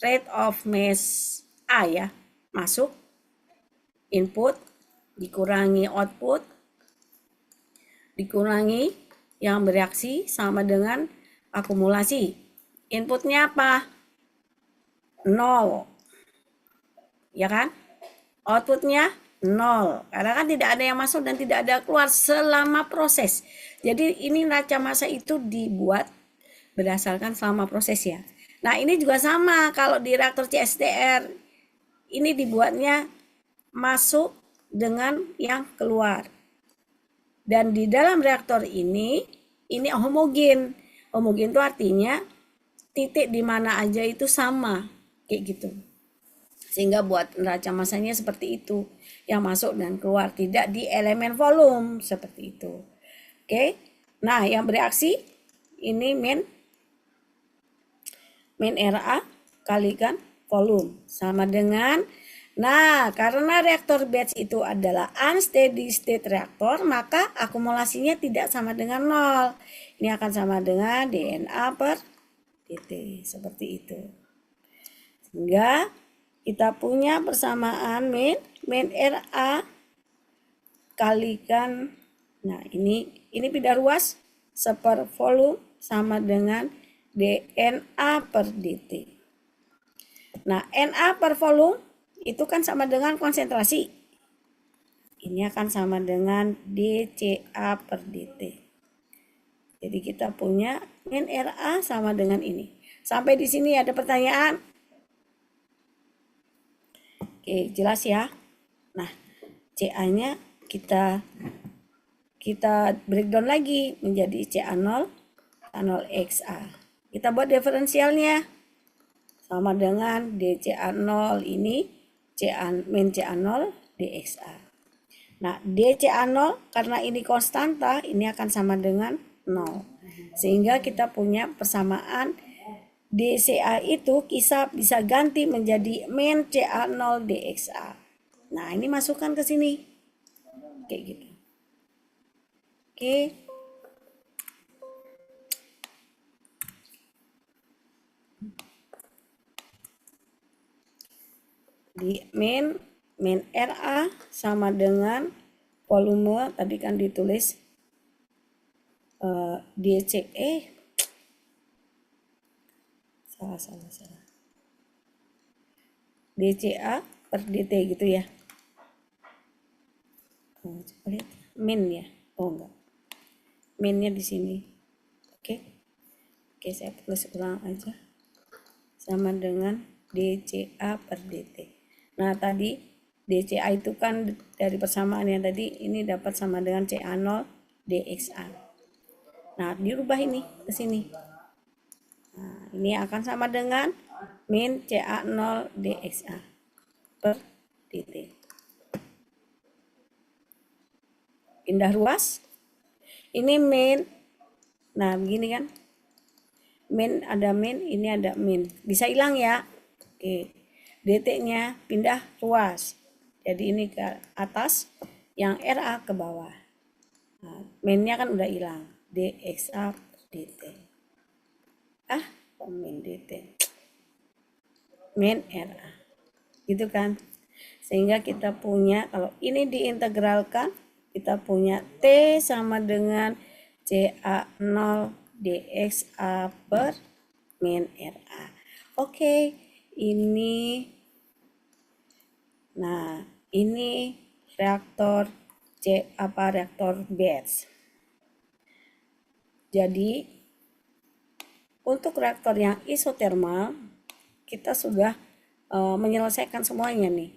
rate of mass A ya, masuk input dikurangi output dikurangi yang bereaksi sama dengan akumulasi. Inputnya apa? 0. Ya kan? Outputnya 0. Karena kan tidak ada yang masuk dan tidak ada keluar selama proses. Jadi ini neraca massa itu dibuat berdasarkan selama proses ya. Nah ini juga sama kalau di reaktor CSTR. Ini dibuatnya masuk dengan yang keluar. Dan di dalam reaktor ini homogen. Homogen itu artinya titik di mana aja itu sama, kayak gitu. Sehingga buat neraca massanya seperti itu, yang masuk dan keluar, tidak di elemen volume seperti itu. Oke. Nah, yang bereaksi ini min RA kalikan volume sama dengan. Nah, karena reaktor batch itu adalah unsteady state reaktor, maka akumulasinya tidak sama dengan 0. Ini akan sama dengan DNA per dt, seperti itu. Sehingga kita punya persamaan min RA kalikan, nah ini pindah ruas, seper volume sama dengan DNA per dt. Nah, Na per volume itu kan sama dengan konsentrasi. Ini akan sama dengan dCA per dt. Jadi kita punya min RA sama dengan ini. Sampai di sini ada pertanyaan? Oke, jelas ya. Nah, CA-nya kita breakdown lagi menjadi CA0, A0XA. Kita buat diferensialnya. Sama dengan dCA0 ini min CA0 dXA. Nah, dCA0 karena ini konstanta, ini akan sama dengan 0. Sehingga kita punya persamaan dCA itu bisa ganti menjadi min CA0 dXA. Nah, ini masukkan ke sini. Kayak gitu. Oke. Di min RA sama dengan volume tadi kan ditulis salah dCA per dt gitu ya. Coba lihat min ya. Oh enggak, minnya di sini. Oke, saya tulis ulang aja, sama dengan dCA per dt. Nah, tadi dCA itu kan dari persamaan yang tadi, ini dapat sama dengan CA0 dXA. Nah, dirubah ini ke sini. Nah, ini akan sama dengan min CA0 dXA per dt. Pindah ruas. Ini min. Nah, begini kan. Min ada min, ini ada min. Bisa hilang ya. Oke. dt-nya pindah ruas. Jadi ini ke atas, yang RA ke bawah. Nah, min-nya kan udah hilang. dXA per dt. Min dt. Min RA. Gitu kan. Sehingga kita punya, kalau ini diintegralkan, kita punya T sama dengan CA0 dXA per min RA. Oke, ini. Nah, ini reaktor reaktor batch. Jadi untuk reaktor yang isotermal kita sudah menyelesaikan semuanya nih.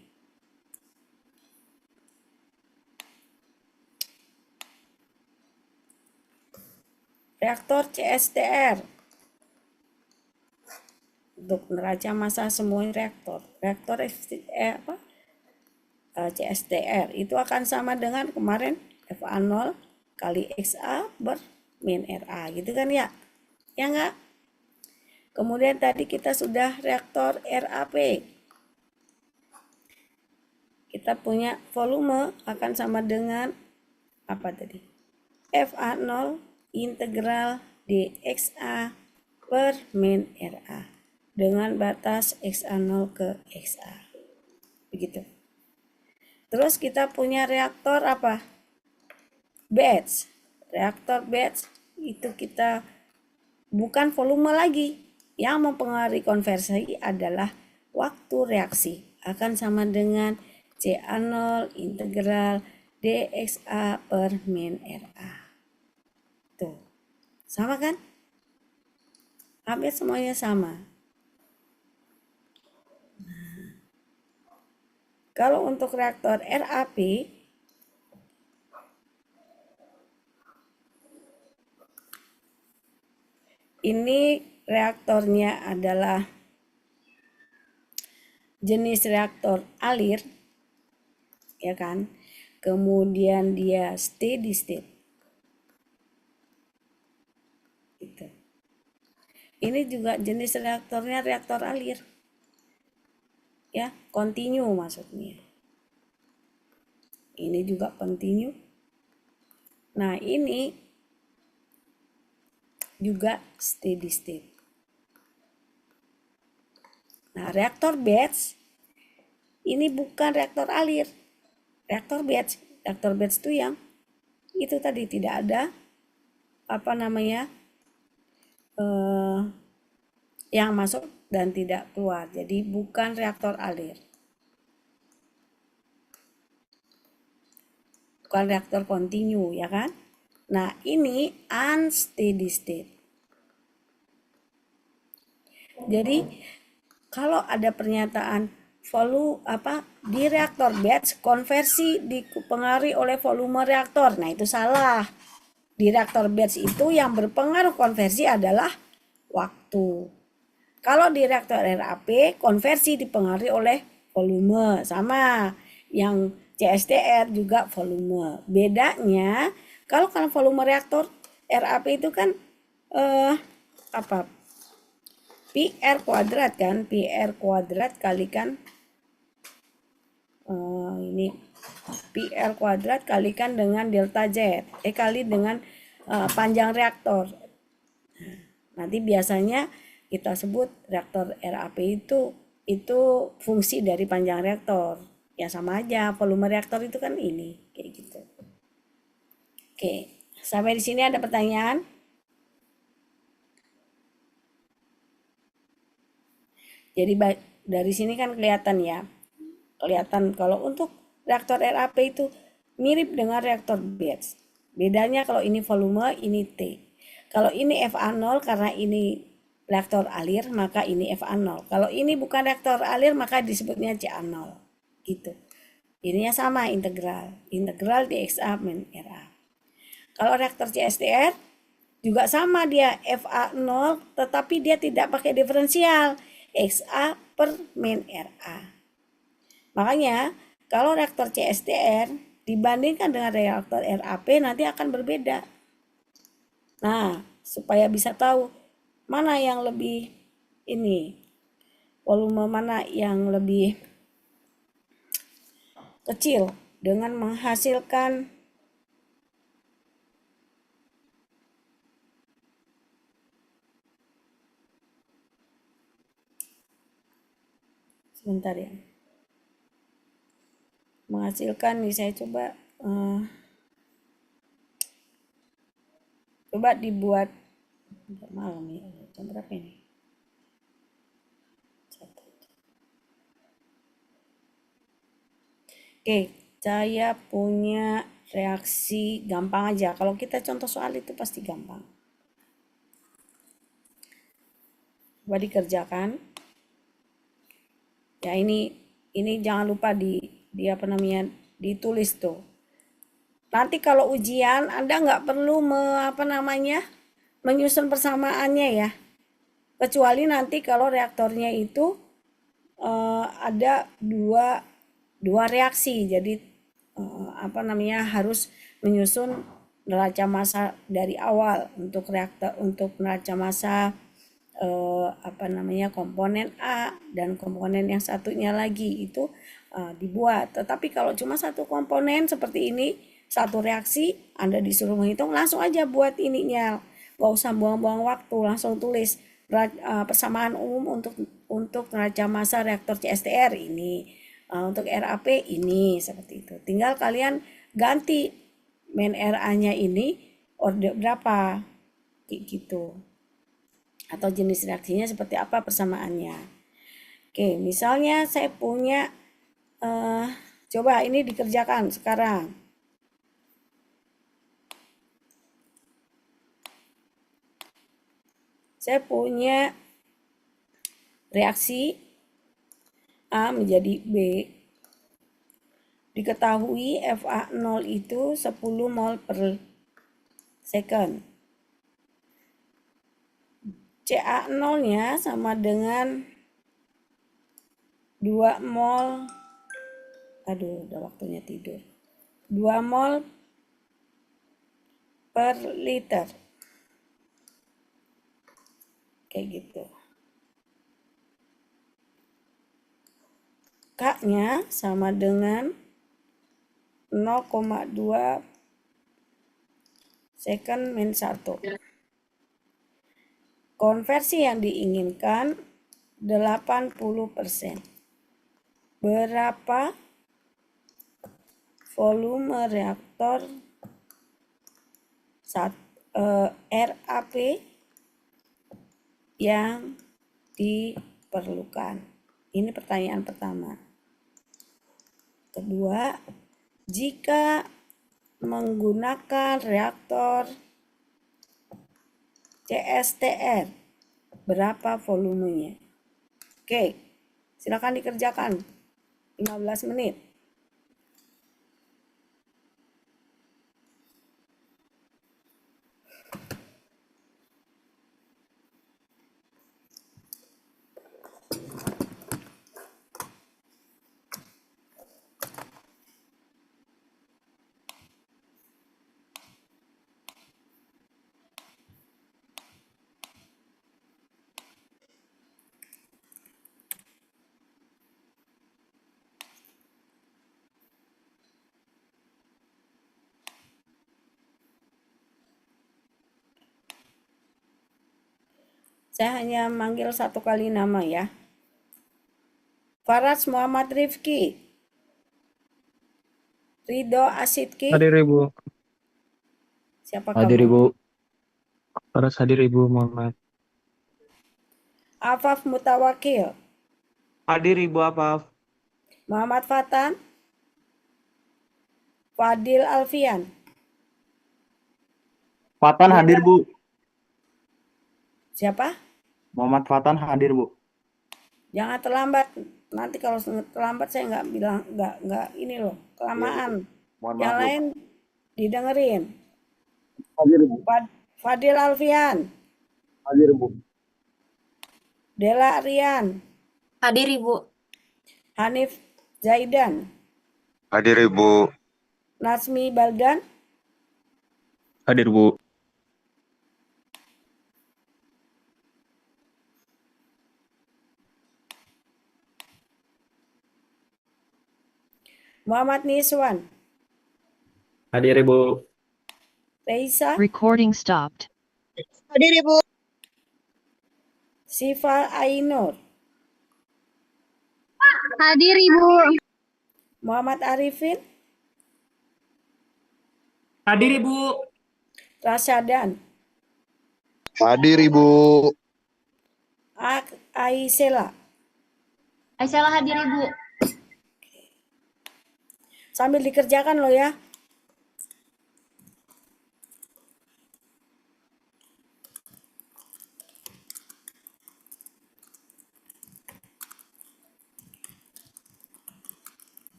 Reaktor CSTR untuk neraca massa semua reaktor. Reaktor CSTR itu akan sama dengan kemarin FA0 kali XA per min RA, gitu kan ya? Ya enggak? Kemudian tadi kita sudah reaktor RAP. Kita punya volume akan sama dengan apa tadi? FA0 integral dXA per min RA dengan batas XA0 ke XA. Begitu. Terus kita punya reaktor apa? Batch. Reaktor batch itu kita bukan volume lagi. Yang mempengaruhi konversi adalah waktu reaksi. Akan sama dengan CA0 integral dXA per min RA. Tuh. Sama kan? Hampir semuanya sama. Kalau untuk reaktor RAP, ini reaktornya adalah jenis reaktor alir, ya kan? Kemudian dia steady state. Gitu. Ini juga jenis reaktornya reaktor alir. Ya, continue maksudnya. Ini juga continue. Nah, ini juga steady state. Nah, reaktor batch ini bukan reaktor alir. Reaktor batch itu yang itu tadi tidak ada yang masuk dan tidak keluar. Jadi bukan reaktor alir. Bukan reaktor continue, ya kan? Nah, ini unsteady state. Jadi kalau ada pernyataan di reaktor batch konversi dipengaruhi oleh volume reaktor. Nah, itu salah. Di reaktor batch itu yang berpengaruh konversi adalah waktu. Kalau di reaktor RAP, konversi dipengaruhi oleh volume. Sama, yang CSTR juga volume. Bedanya, kalau volume reaktor RAP itu kan PR kuadrat kan, PR kuadrat kalikan ini PR kuadrat kalikan dengan delta Z, kali dengan panjang reaktor. Nanti biasanya kita sebut reaktor RAP itu fungsi dari panjang reaktor. Ya sama aja, volume reaktor itu kan ini, kayak gitu. Oke, sampai di sini ada pertanyaan? Jadi dari sini kan kelihatan ya. Kelihatan kalau untuk reaktor RAP itu mirip dengan reaktor batch. Bedanya kalau ini volume, ini T. Kalau ini FA0 karena ini reaktor alir, maka ini FA0. Kalau ini bukan reaktor alir, maka disebutnya CA0. Gitu. Ininya sama, integral. Integral dXA min RA. Kalau reaktor CSTR juga sama dia FA0 tetapi dia tidak pakai diferensial XA per min RA. Makanya kalau reaktor CSTR dibandingkan dengan reaktor RAP nanti akan berbeda. Nah, supaya bisa tahu mana yang lebih volume mana yang lebih kecil dengan menghasilkan sebentar ya. Menghasilkan nih saya coba dibuat malam ya. Jam berapa ini? Oke, saya punya reaksi gampang aja. Kalau kita contoh soal itu pasti gampang. Coba dikerjakan. Ya ini jangan lupa ditulis tuh. Nanti kalau ujian Anda nggak perlu menyusun persamaannya ya. Kecuali nanti kalau reaktornya itu ada dua reaksi. Jadi harus menyusun neraca massa dari awal untuk neraca massa komponen A dan komponen yang satunya lagi itu dibuat. Tetapi kalau cuma satu komponen seperti ini, satu reaksi, Anda disuruh menghitung, langsung aja buat ininya. Gak usah buang-buang waktu, langsung tulis persamaan umum untuk neraca massa reaktor CSTR ini, untuk RAP ini, seperti itu. Tinggal kalian ganti min RA-nya ini order berapa, gitu. Atau jenis reaksinya seperti apa persamaannya. Oke, misalnya saya punya, coba ini dikerjakan sekarang. Saya punya reaksi A menjadi B. Diketahui FA0 itu 10 mol per second. CA0-nya sama dengan 2 mol, udah waktunya tidur, 2 mol per liter. Kayak gitu. K-nya sama dengan 0,2 second min 1. Konversi yang diinginkan 80%. Berapa volume reaktor RAP yang diperlukan? Ini pertanyaan pertama. Kedua, jika menggunakan reaktor CSTR, berapa volumenya? Oke, silakan dikerjakan. 15 menit. Saya hanya manggil satu kali nama ya. Faraz Muhammad Rifki. Ridho Asidki. Hadir Ibu. Siapa Hadir kamu? Ibu. Faraz hadir Ibu Muhammad. Afaf Mutawakil. Hadir Ibu Afaf. Muhammad Fatan. Fadil Alfian. Fatan hadir Bu. Siapa? Muhammad Fatan hadir Bu. Jangan terlambat. Nanti kalau terlambat saya nggak bilang nggak ini loh, kelamaan. Mohon Yang maaf Bu. lain didengerin. Hadir Bu. Fadil Alfian, Hadir, Bu. Dela Rian, Hadir Ibu. Hanif Zaidan, Hadir Ibu. Nasmi Baldan, Hadir, Bu. Muhammad Niswan, Hadir, Ibu. Reisa, Recording stopped. Hadir Ibu. Sifa Ainur, Hadir Ibu. Muhammad Arifin, Hadir, Ibu. Rasyadan, Hadir Ibu. Aisela. Aisyah hadir Ibu. Sambil dikerjakan loh ya.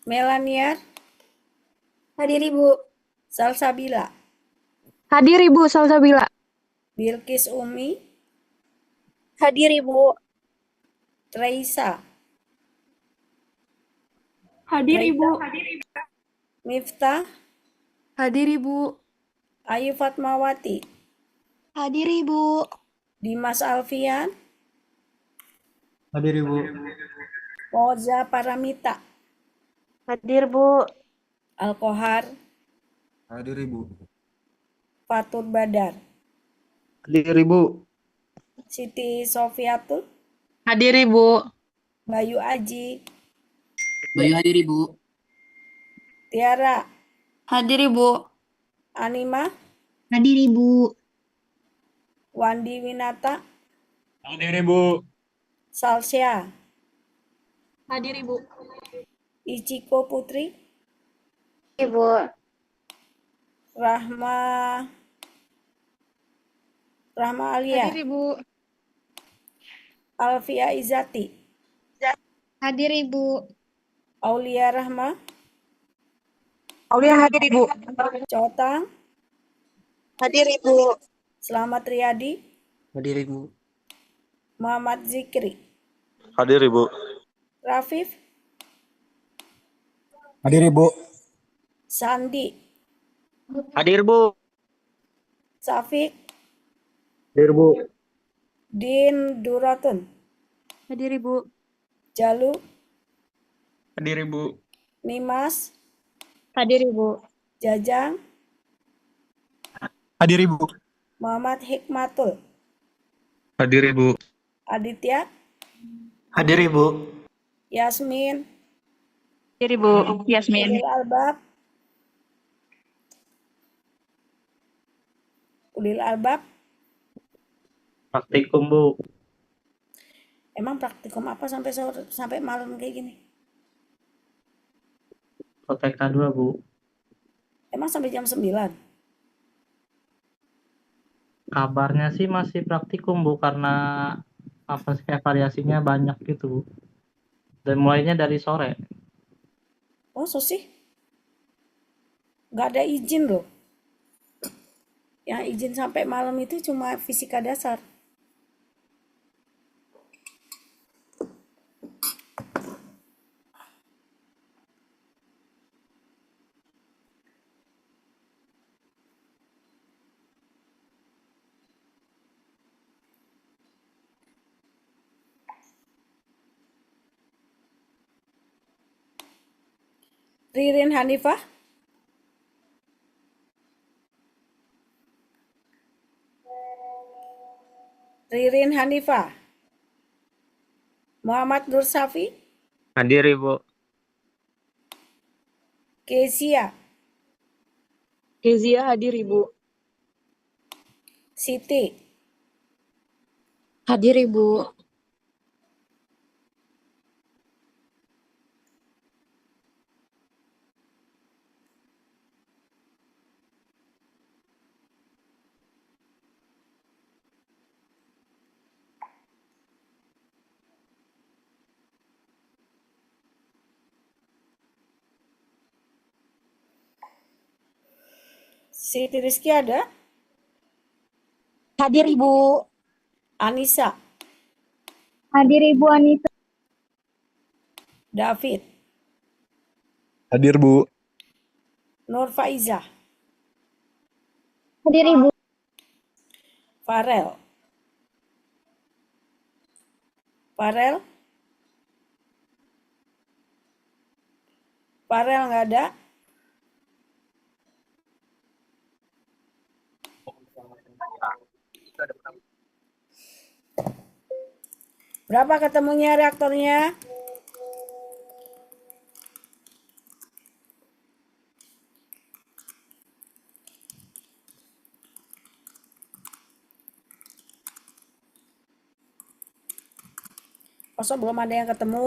Melaniar, Hadir Ibu. Salsabila, Hadir Ibu Salsabila. Bilkis Umi, Hadir Ibu. Treisa, Hadir Ibu. Miftah, Hadir Ibu. Ayu Fatmawati, Hadir Ibu. Dimas Alfian, Hadir, Ibu. Moza Paramita, Hadir Bu. Alkohar, Hadir Ibu. Fatur Badar, Hadir, Ibu. Siti Sofiatul, Hadir Ibu. Bayu Aji, Bayu hadir Ibu. Tiara, Hadir Ibu. Anima, Hadir Ibu. Wandi Winata, Hadir, Ibu. Salsya, Hadir Ibu. Ichiko Putri, Ibu. Rahma Alia, Hadir Ibu. Alfia Izati, Hadir Ibu. Aulia Rahma, Aulia hadir Ibu. Cotang, Hadir Ibu. Selamat Riyadi, Hadir Ibu. Muhammad Zikri, Hadir Ibu. Rafif, Hadir, Ibu. Sandi, Hadir, Bu. Safik, Hadir, Bu. Din Duratun, Hadir Ibu. Jalu, Hadir, Ibu. Nimas, Hadir Ibu. Jajang, Hadir, Ibu. Muhammad Hikmatul, Hadir, Ibu. Aditya, Hadir, Ibu. Yasmin, Hadir Ibu. Yasmin. Ulil Albab, Ulil Albab, Praktikum, Bu. emang praktikum apa sampai sore, sampai malam kayak gini? PTK 2, Bu. Emang sampai jam 9? Kabarnya sih masih praktikum, Bu, karena apa sih variasinya banyak gitu, Bu. Dan mulainya dari sore. Oh, so sih? Nggak ada izin loh. Yang izin sampai malam itu cuma fisika dasar. Ririn Hanifah, Ririn Hanifah, Muhammad Nur Safi, Hadir Ibu. Kezia, Kezia hadir Ibu. Siti, Hadir Ibu. Siti Rizky ada? Hadir Ibu. Anissa, Hadir Ibu Anita. David, Hadir Bu. Nur Faizah, Hadir Ibu. Farel, Farel, Farel nggak ada? Berapa ketemunya reaktornya? Masa belum ada yang ketemu?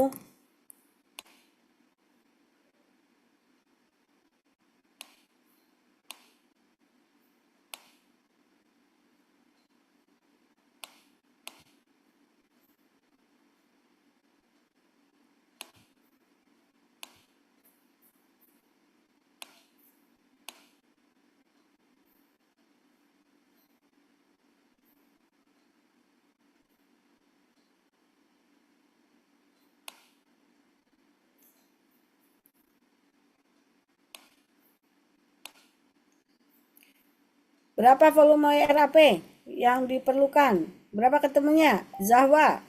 Berapa volume RAP yang diperlukan? Berapa ketemunya? Zahwa,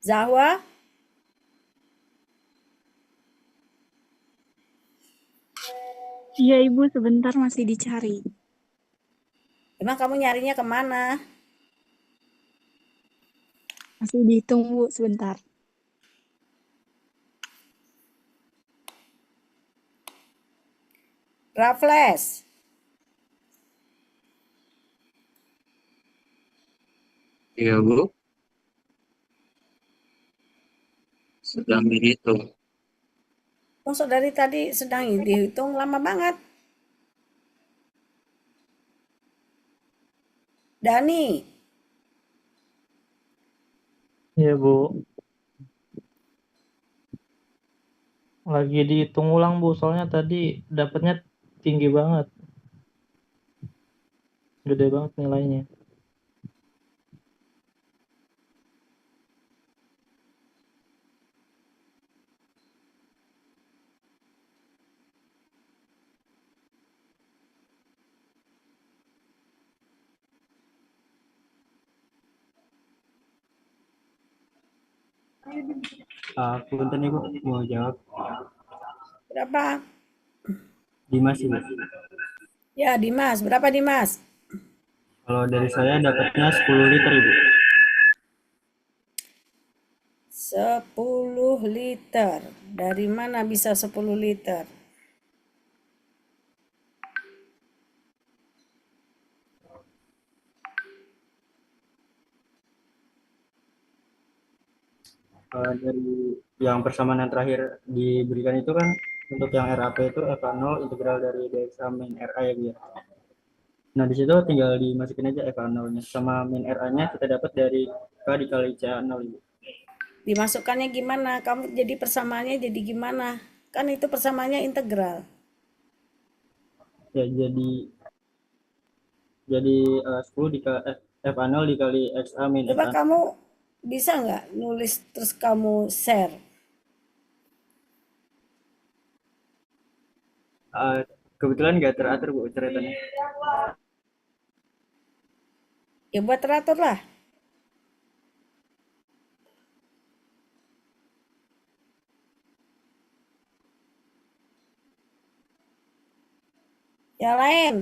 Zahwa, Iya Ibu, sebentar masih dicari. emang kamu nyarinya kemana? Masih dihitung Bu, sebentar. Raffles, Iya, Bu. Sedang dihitung. masa dari tadi sedang dihitung lama banget. Dani, Iya, Bu. Lagi dihitung ulang, Bu. Soalnya tadi dapatnya tinggi banget. Gede banget nilainya. Punten Ibu, mau jawab. berapa? Dimas Ibu. Ya, Dimas, berapa Dimas? Kalau dari saya dapatnya 10 liter Ibu. 10 liter. Dari mana bisa 10 liter? Dari yang persamaan yang terakhir diberikan itu kan untuk yang RAP itu FA0 integral dari dxa min RA ya Bu ya. Nah di situ tinggal dimasukin aja FA0-nya sama min RA-nya kita dapat dari K dikali CA0 Ibu. Dimasukkannya gimana? Kamu jadi persamaannya jadi gimana? Kan itu persamaannya integral. Ya jadi 10 dikali FA0 dikali XA min Coba XA. kamu bisa nggak nulis terus kamu share? Kebetulan nggak teratur Bu ceritanya. Ya buat teratur lah. Yang lain.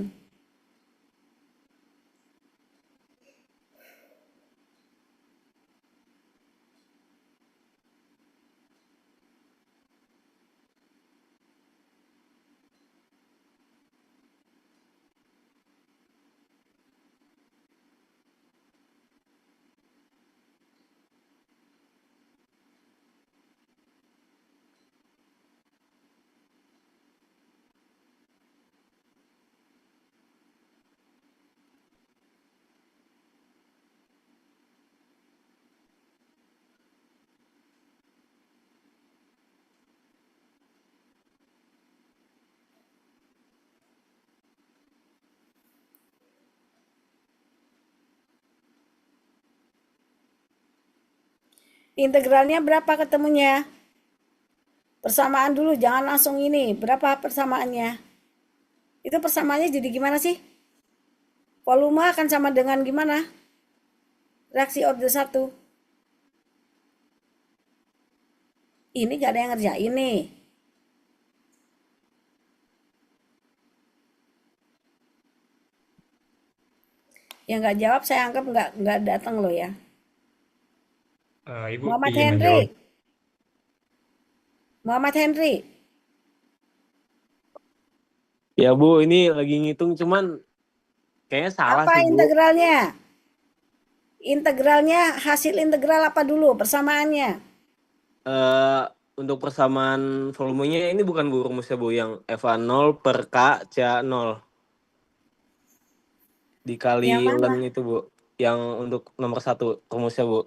Integralnya berapa ketemunya? Persamaan dulu, jangan langsung ini. Berapa persamaannya? Itu persamaannya jadi gimana sih? Volume akan sama dengan gimana? Reaksi order 1. Ini gak ada yang ngerjain nih. Yang nggak jawab saya anggap nggak datang loh ya. Ibu Muhammad izin Henry. menjawab. Muhammad Henry. Ya Bu, ini lagi ngitung cuman kayaknya salah Apa sih Bu. integralnya? Integralnya, hasil integral apa dulu persamaannya? Untuk persamaan volumenya ini bukan Bu rumusnya Bu, yang FA0 per K CA0 dikali Yang mana? ln itu Bu, yang untuk nomor 1 rumusnya Bu.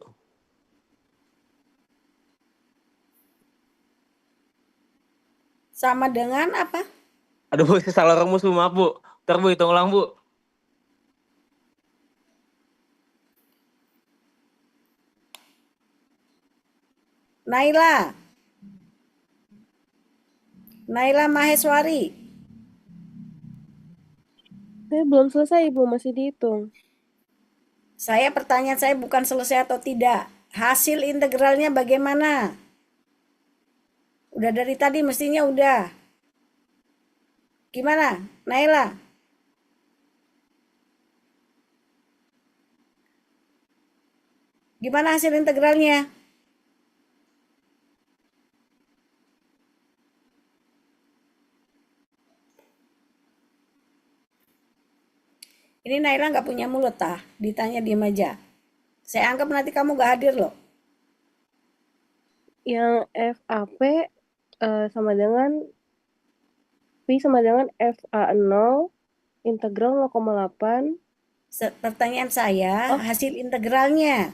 Sama dengan apa? Aduh Bu, saya salah rumus Bu, maaf Bu. Ntar Bu hitung ulang Bu. Naila. Naila Maheswari. Saya belum selesai, Ibu, masih dihitung. Pertanyaan saya bukan selesai atau tidak. Hasil integralnya bagaimana? Udah dari tadi mestinya udah. Gimana, Naila? Gimana hasil integralnya? Ini Naila nggak punya mulut tah, ditanya diem aja. Saya anggap nanti kamu nggak hadir loh. Yang FAP sama dengan V sama dengan FA0 integral 0,8. Pertanyaan saya, hasil integralnya.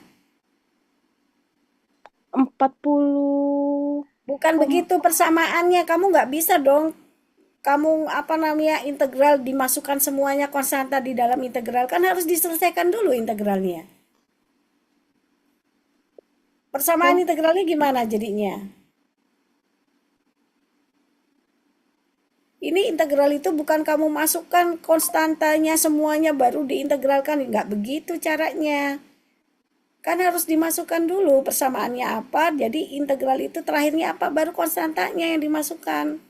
40. Bukan begitu persamaannya, kamu nggak bisa dong. Kamu integral dimasukkan semuanya konstanta di dalam integral, kan harus diselesaikan dulu integralnya. Persamaan integralnya gimana jadinya? Ini integral itu bukan kamu masukkan konstantanya semuanya baru diintegralkan, nggak begitu caranya. Kan harus dimasukkan dulu persamaannya apa, jadi integral itu terakhirnya apa, baru konstantanya yang dimasukkan.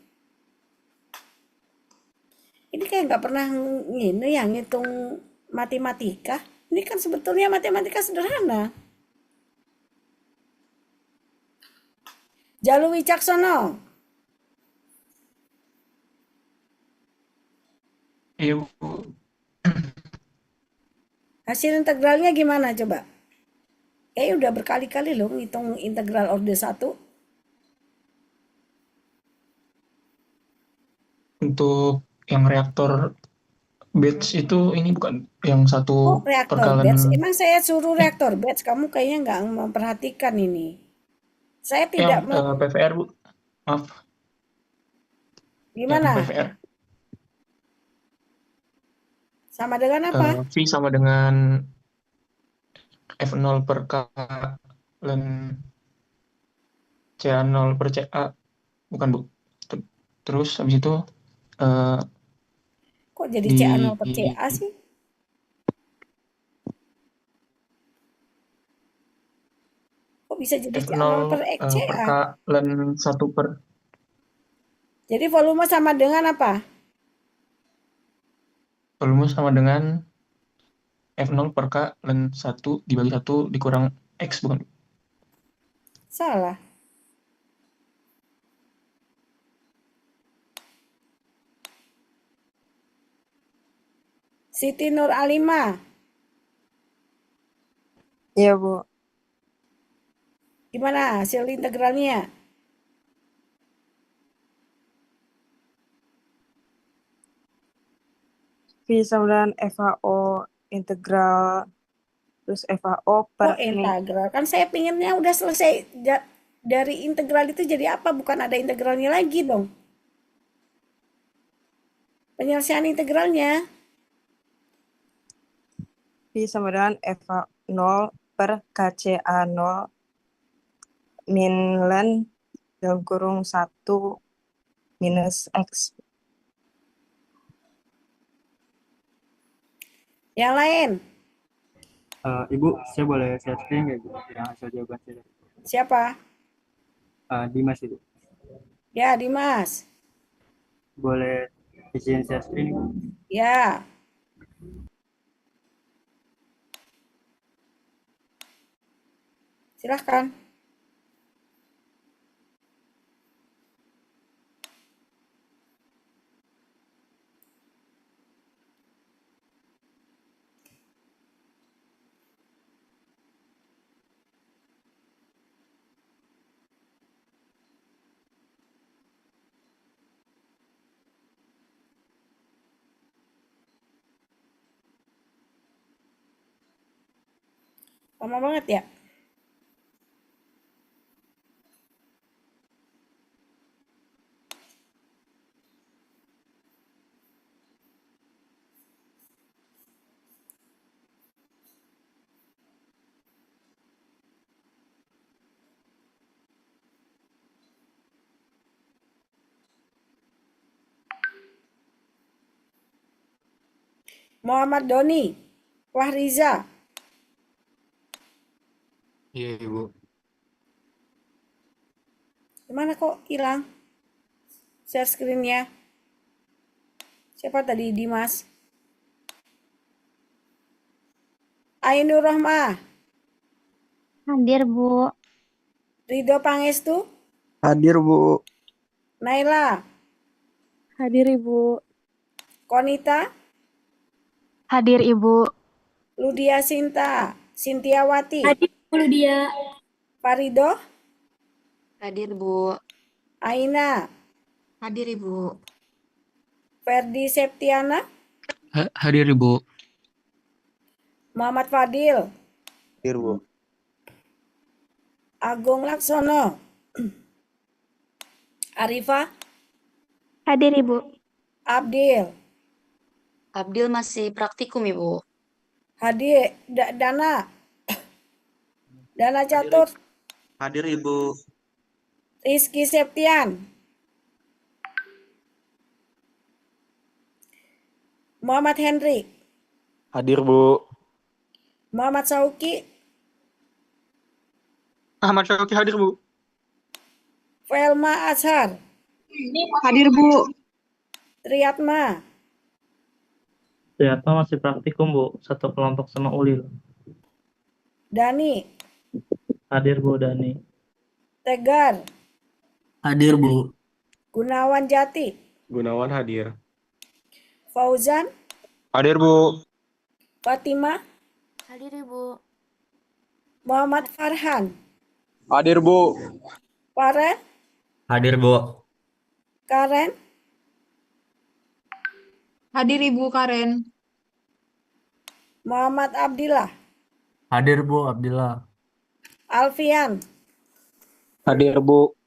Ini kayak nggak pernah ini yang ngitung matematika. Ini kan sebetulnya matematika sederhana. Jalu Wicaksono. Iya, Bu. Hasil integralnya gimana coba? Udah berkali-kali loh ngitung integral order 1. Untuk yang reaktor batch itu ini bukan yang satu Reaktor perkalian. batch. Emang saya suruh reaktor batch, kamu kayaknya nggak memperhatikan ini. Saya tidak PVR, Bu. Maaf. Gimana? Yang PVR. Sama dengan apa? V sama dengan F0 per K ln CA0 per CA. Bukan, Bu. Terus habis itu kok jadi CA0 per CA sih? Kok bisa jadi CA0 per CA? Per K ln 1 per. Jadi volume sama dengan apa? Rumus sama dengan F0 per K ln 1 dibagi 1 dikurang X, bukan? Salah. Siti Nur Alimah. Iya, Bu. Gimana hasil integralnya? V sama dengan FHO integral terus FHO Oh, per nih. integral. Kan saya pinginnya udah selesai dari integral itu jadi apa? Bukan ada integralnya lagi dong. Penyelesaian integralnya. V sama dengan FH0 per KCA0 min ln dalam kurung 1 minus X. Yang lain. Ibu, saya boleh share screen nggak, Ibu? Yang hasil jawaban saya. Siapa? Dimas, Ibu. Ya, Dimas. Boleh izin share screen, Ibu? Ya. Silahkan. Lama banget ya? Muhammad Doni. Wahriza. Iya, Ibu. Gimana kok hilang? Share screen-nya. Siapa tadi? Dimas. Ainur Rahmah. Hadir, Bu. Ridho Pangestu. Hadir, Bu. Naila. Hadir, Ibu. Konita. Hadir, Ibu. Ludia Sintiawati. Hadir, Bu Ludia. Farido. Hadir, Bu. Aina. Hadir, Ibu. Ferdi Septiana. Hadir, Ibu. Muhammad Fadil. Hadir, Bu. Agung Laksono. Arifah. Hadir, Ibu. Abdil. Abdil masih praktikum, Ibu. Hadir. Dana. Dana Catur. Hadir, Ibu. Rizky Septian. Muhammad Henry. Hadir, Bu. Muhammad Sauki. Ahmad Syauqi hadir, Bu. Felma Azhar. Hadir, Bu. Triatma. Ternyata masih praktikum, Bu. Satu kelompok sama Ulil. Dani. Hadir, Bu Dani. Tegar. Hadir, Bu. Gunawan Jati. Gunawan hadir. Fauzan. Hadir, Bu. Fatimah. Hadir, Ibu. Muhammad Farhan. Hadir, Bu. Farel. Hadir, Bu. Karen. Hadir, Ibu Karen. Muhammad Abdillah. Hadir, Bu Abdillah. Alfian. Hadir, Bu.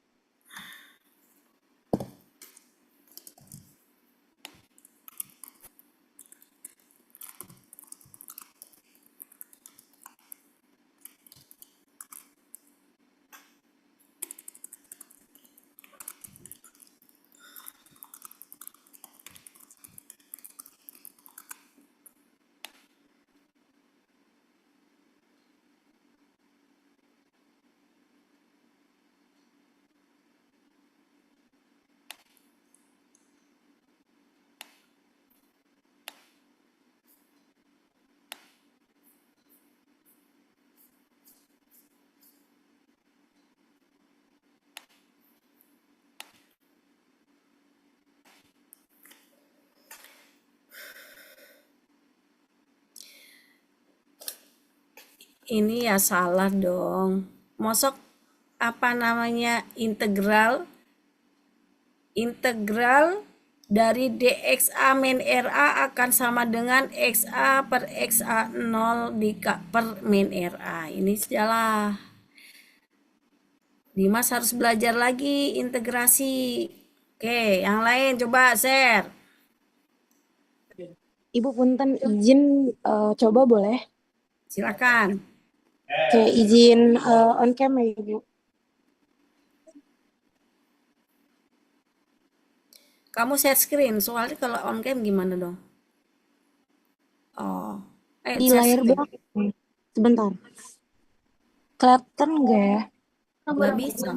Ini ya salah dong. Mosok apa namanya integral dari dxa min ra akan sama dengan xa per xa0 per min ra. Ini salah. Dimas harus belajar lagi integrasi. Oke, yang lain coba share. Ibu punten izin coba boleh? Silakan. Oke, izin on cam ya Ibu. Kamu share screen, soalnya kalau on cam gimana dong? Oh, Di share layar screen. belakang. Sebentar. Kelihatan nggak ya? Nggak bisa.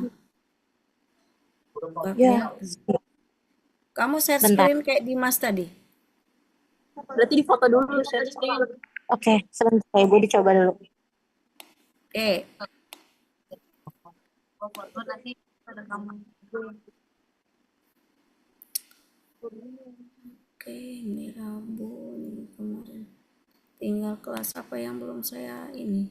Nggak Ya. kelihatan. Kamu share Bentar. screen kayak Dimas tadi. Berarti di foto dulu share screen. Oke, sebentar ya Ibu dicoba dulu. Oke. Nanti ada rekaman. Oke, ini Rabu ini kemarin. Tinggal kelas apa yang belum saya ini.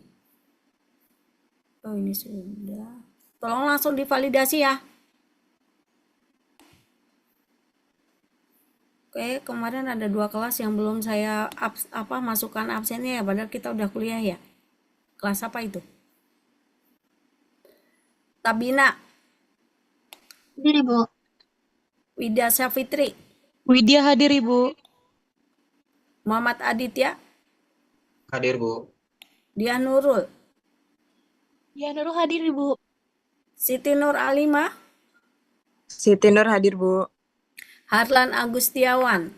Oh, ini sudah. Tolong langsung divalidasi ya. Oke, kemarin ada 2 kelas yang belum saya masukkan absennya ya, padahal kita udah kuliah ya. Kelas apa itu? Tabina. Hadir Ibu. Widya Safitri. Widya hadir Ibu. Muhammad Aditya. Hadir, Bu. Diah Nurul. Ya Nurul hadir Ibu. Siti Nur Alimah. Siti Nur hadir, Bu. Harlan Agustiawan.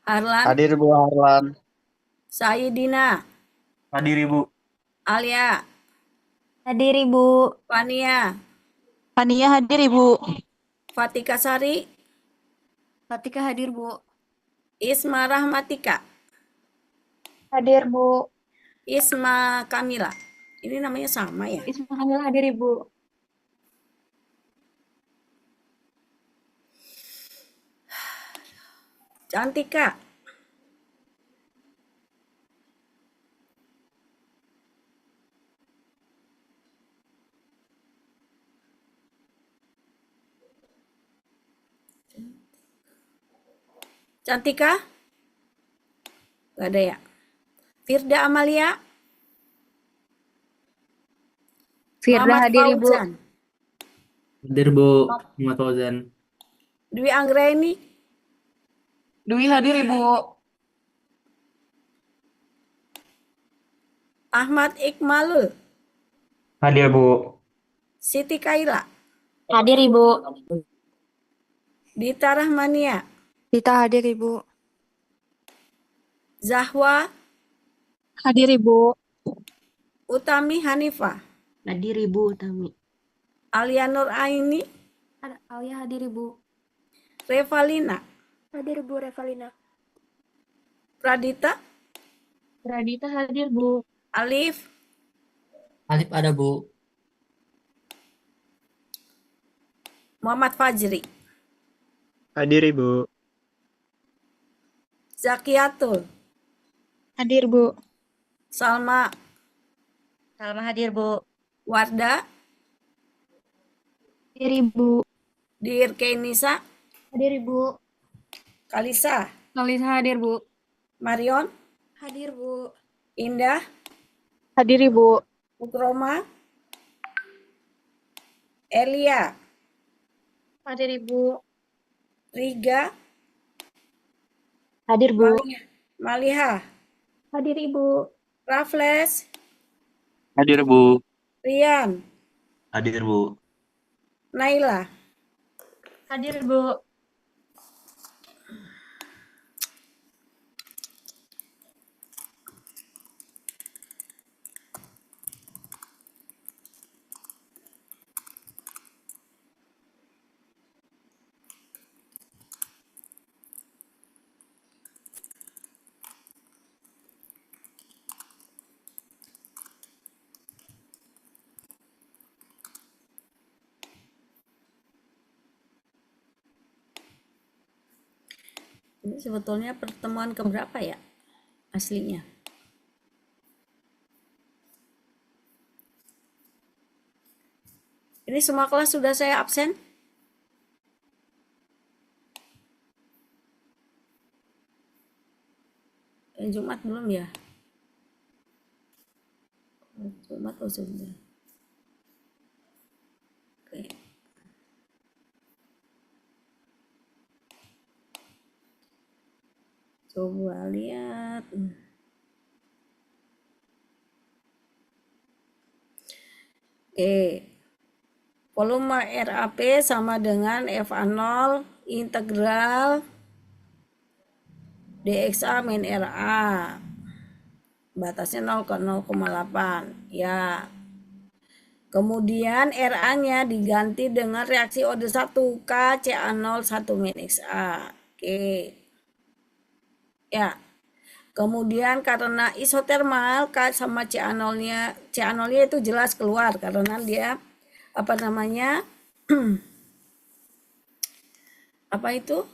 Harlan. Hadir Bu Harlan. Saidina. Hadir, Ibu. Alia. Hadir Ibu. Fania. Fania hadir Ibu. Fatika Sari. Fatika hadir, Bu. Isma Rahmatika. Hadir Bu. Isma Kamila. Ini namanya sama ya? Isma Kamila hadir Ibu. Cantika. Cantika? Gak ada ya? Firda Amalia? Firda Muhammad hadir Ibu. Fauzan. Hadir, Bu. Muhammad Fauzan. Dwi Anggraini? Dwi hadir, Ibu. Ahmad Ikmalul? Hadir, Bu. Siti Kaila? Hadir Ibu. Dita Rahmania? Dita hadir, Ibu. Zahwa? Hadir Ibu. Utami Hanifah? Hadir, Ibu, Tami. Alia Nur Aini? Alia hadir, Ibu. Revalina? Hadir Bu Revalina. Pradita? Radita hadir Bu. Alif? Alif ada, Bu. Muhammad Fajri? Hadir Ibu. Zakiatul? Hadir Bu. Salma? Salma hadir Bu. Warda? Hadir Ibu. Dirkenisa? Hadir Ibu. Kalisa? Kalisa hadir, Bu. Marion? Hadir Bu. Indah? Hadir Ibu. Ukroma? Elia? Hadir Ibu. Riga? Hadir Bu. Maliha? Hadir Ibu. Raffles? Hadir Bu. Rian? Hadir, Bu. Naila? Hadir Bu. Ini sebetulnya pertemuan keberapa ya aslinya? Ini semua kelas sudah saya absen? Jumat belum ya? Jumat sudah. Oke. Coba lihat. Oke. Volume RAP sama dengan FA0 integral DXA min RA. Batasnya 0 ke 0,8. Ya. Kemudian RA-nya diganti dengan reaksi OD1 KCA0 1 min XA. Oke. Ya. Kemudian karena isotermal K sama CA0-nya itu jelas keluar karena dia apa namanya? Apa itu?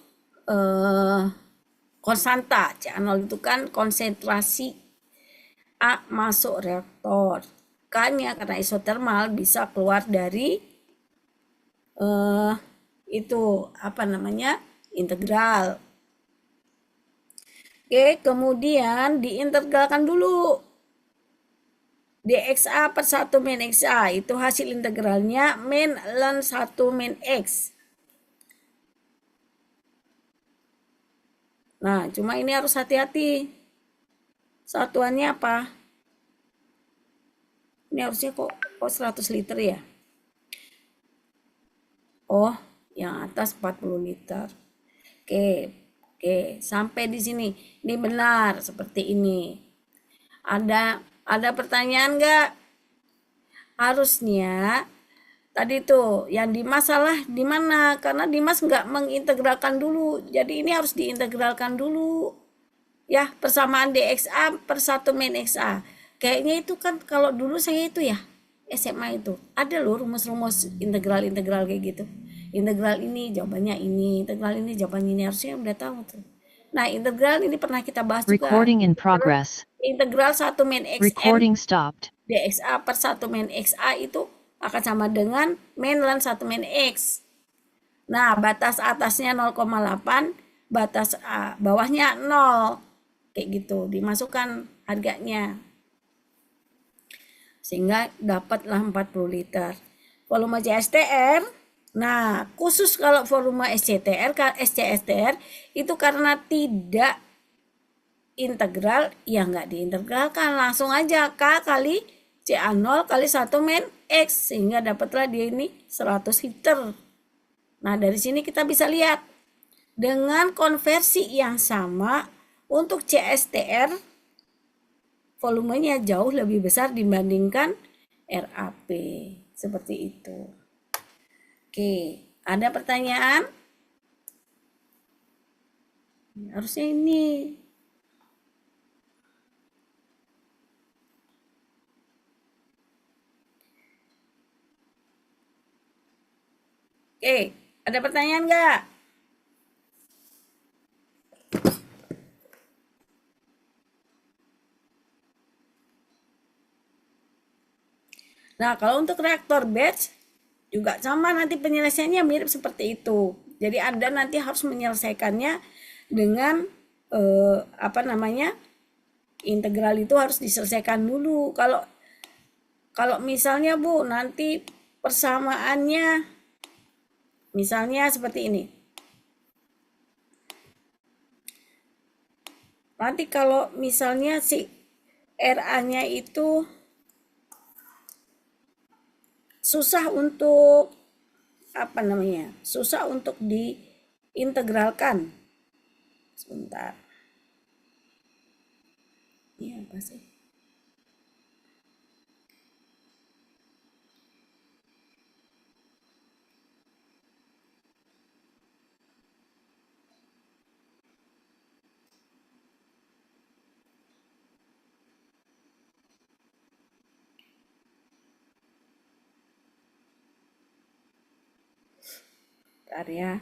Konstanta. CA0 itu kan konsentrasi A masuk reaktor. K-nya karena isotermal bisa keluar dari itu apa namanya? Integral. Oke, kemudian diintegralkan dulu. DXA per 1 min XA itu hasil integralnya min ln 1 min X. Nah, cuma ini harus hati-hati. Satuannya apa? Ini harusnya kok 100 liter ya? Oh, yang atas 40 liter. Oke, sampai di sini. Ini benar seperti ini. Ada pertanyaan nggak? Harusnya tadi tuh yang Dimas salah di mana? Karena Dimas nggak mengintegralkan dulu. Jadi ini harus diintegralkan dulu. Ya, persamaan DXA per 1 min XA. Kayaknya itu kan kalau dulu saya itu ya, SMA itu. Ada loh rumus-rumus integral-integral kayak gitu. Integral ini jawabannya ini, integral ini jawabannya ini. Harusnya udah tahu tuh. Nah, integral ini pernah kita bahas juga. Recording in progress. Integral 1 min XN Recording stopped. DXA per 1 min XA itu akan sama dengan min ln 1 min X. Nah, batas atasnya 0,8, batas bawahnya 0. Kayak gitu, dimasukkan harganya. Sehingga dapatlah 40 liter. Volume CSTR, nah khusus kalau volume SCSTR itu karena tidak integral, ya nggak diintegralkan. Langsung aja K kali CA0 kali 1 min X. Sehingga dapatlah dia ini 100 liter. Nah dari sini kita bisa lihat. Dengan konversi yang sama untuk CSTR, volumenya jauh lebih besar dibandingkan RAP. Seperti itu. Oke, ada pertanyaan? Harusnya ini. Oke, ada pertanyaan nggak? Nah, kalau untuk reaktor batch juga sama, nanti penyelesaiannya mirip seperti itu. Jadi Anda nanti harus menyelesaikannya dengan apa namanya? Integral itu harus diselesaikan dulu. Kalau misalnya Bu, nanti persamaannya misalnya seperti ini. Nanti kalau misalnya si RA-nya itu susah untuk apa namanya? Susah untuk diintegralkan. Sebentar. Ini apa sih? Bentar ya.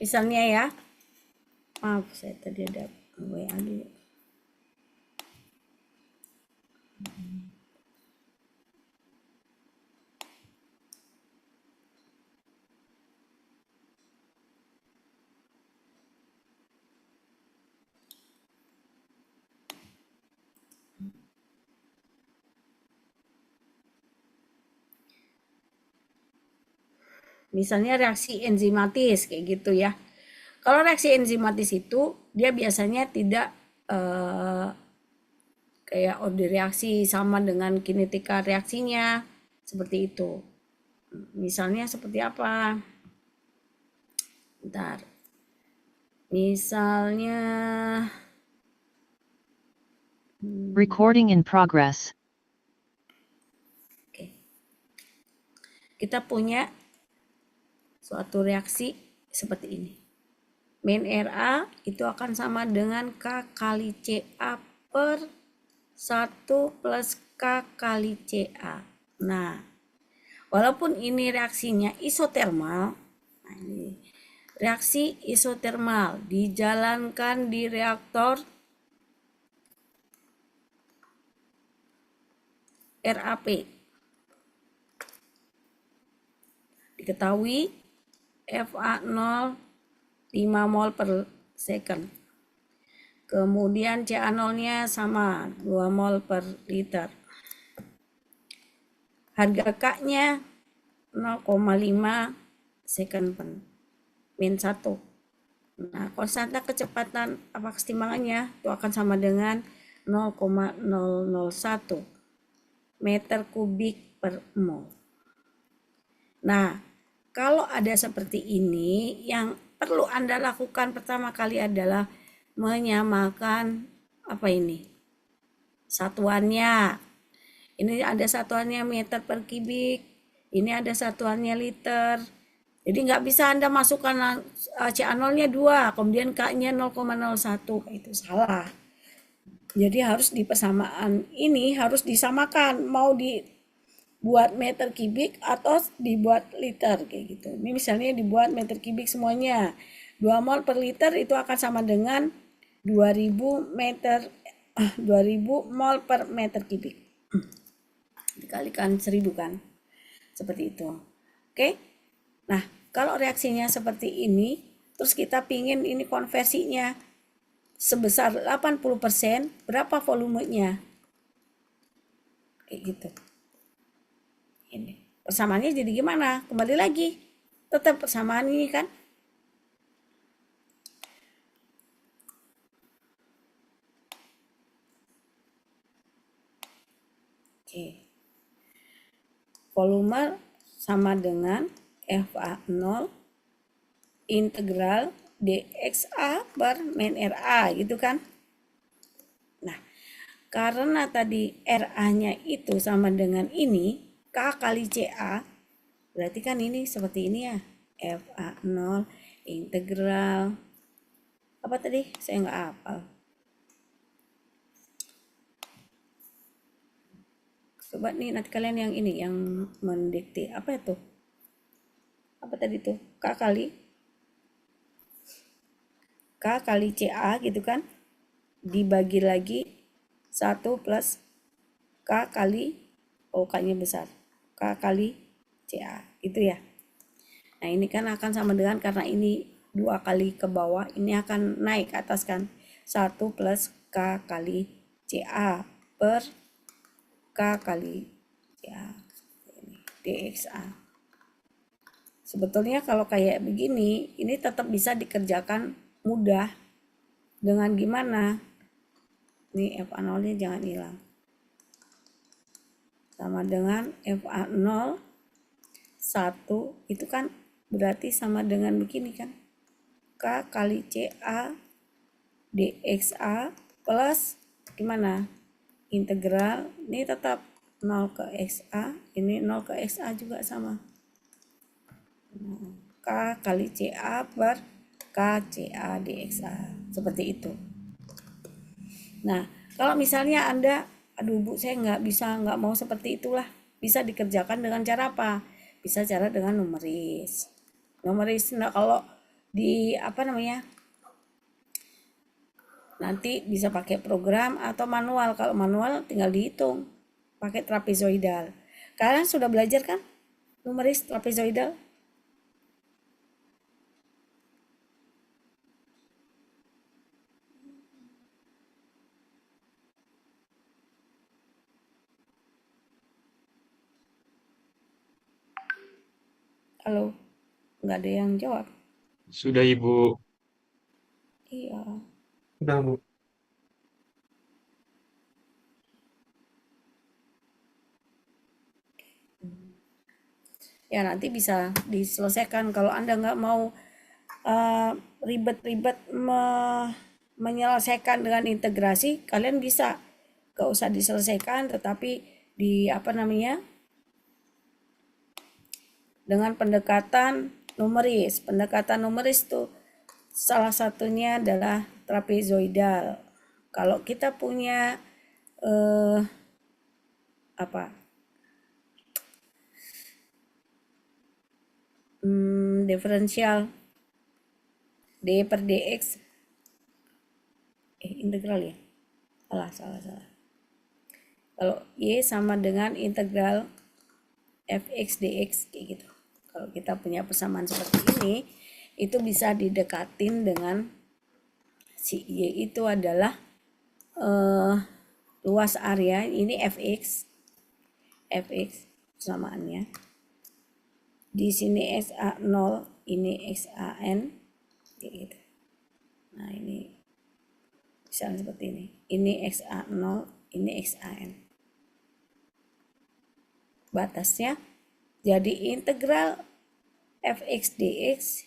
Misalnya ya, maaf saya tadi ada WA dulu. Misalnya reaksi enzimatis kayak gitu ya. Kalau reaksi enzimatis itu dia biasanya tidak kayak order reaksi sama dengan kinetika reaksinya seperti itu. Misalnya seperti apa? Bentar. Misalnya Recording in progress. kita punya suatu reaksi seperti ini. Min Ra itu akan sama dengan K kali Ca per 1 plus K kali Ca. Nah, walaupun ini reaksinya isotermal, nah ini reaksi isotermal dijalankan di reaktor RAP. Diketahui FA0 5 mol per second. Kemudian CA0-nya sama 2 mol per liter. Harga K-nya 0,5 second per min 1. Nah, konstanta kecepatan apa kesetimbangannya itu akan sama dengan 0,001 meter kubik per mol. Nah, kalau ada seperti ini, yang perlu Anda lakukan pertama kali adalah menyamakan apa ini? Satuannya. Ini ada satuannya meter per kubik, ini ada satuannya liter. Jadi nggak bisa Anda masukkan CA0-nya 2, kemudian K-nya 0,01. Itu salah. Jadi harus di persamaan ini harus disamakan, mau dibuat meter kubik atau dibuat liter kayak gitu. Ini misalnya dibuat meter kubik semuanya. 2 mol per liter itu akan sama dengan 2000 mol per meter kubik. Dikalikan 1000 kan. Seperti itu. Oke. Nah, kalau reaksinya seperti ini, terus kita pingin ini konversinya sebesar 80%, berapa volumenya? Kayak gitu. Ini. Persamaannya jadi gimana? Kembali lagi. Tetap persamaan ini kan. Oke. Volume sama dengan FA0 integral dxa per min Ra gitu kan. Nah, karena tadi Ra-nya itu sama dengan ini, K kali Ca, berarti kan ini seperti ini ya. FA0 integral, apa tadi? Saya nggak hafal. Coba nih nanti kalian yang ini, yang mendikte. Apa itu? Apa tadi tuh? K kali Ca gitu kan, dibagi lagi 1 plus K kali, K-nya besar, K kali Ca, itu ya. Nah ini kan akan sama dengan, karena ini 2 kali ke bawah, ini akan naik ke atas kan, 1 plus K kali Ca per K kali Ca, dxa. Sebetulnya kalau kayak begini, ini tetap bisa dikerjakan mudah. Dengan gimana? Nih FA0-nya jangan hilang. Sama dengan FA0 1 itu kan berarti sama dengan begini kan. K kali Ca dxa plus gimana? Integral, ini tetap 0 ke xa, ini 0 ke xa juga sama. K kali Ca per K Ca dxa, seperti itu. Nah, kalau misalnya Anda, aduh Bu, saya nggak mau seperti itulah, bisa dikerjakan dengan cara apa? Bisa cara dengan numeris. Numeris, nah kalau di apa namanya, nanti bisa pakai program atau manual. Kalau manual tinggal dihitung pakai trapezoidal. Kalian sudah belajar kan numeris trapezoidal? Halo, nggak ada yang jawab. Sudah, Ibu. Iya. Udah, Bu. Ya nanti bisa diselesaikan. Kalau Anda nggak mau ribet-ribet menyelesaikan dengan integrasi, kalian bisa nggak usah diselesaikan, tetapi di apa namanya, dengan pendekatan numeris. Pendekatan numeris tuh salah satunya adalah trapezoidal. Kalau kita punya diferensial d per dx, integral ya, salah. Kalau y sama dengan integral fx dx kayak gitu. Kalau kita punya persamaan seperti ini, itu bisa didekatin dengan si y itu adalah luas area, ini fx persamaannya. Di sini XA0, ini XAN kayak gitu. Nah, ini misalnya seperti ini. Ini XA0, ini XAN. Batasnya jadi integral fx dx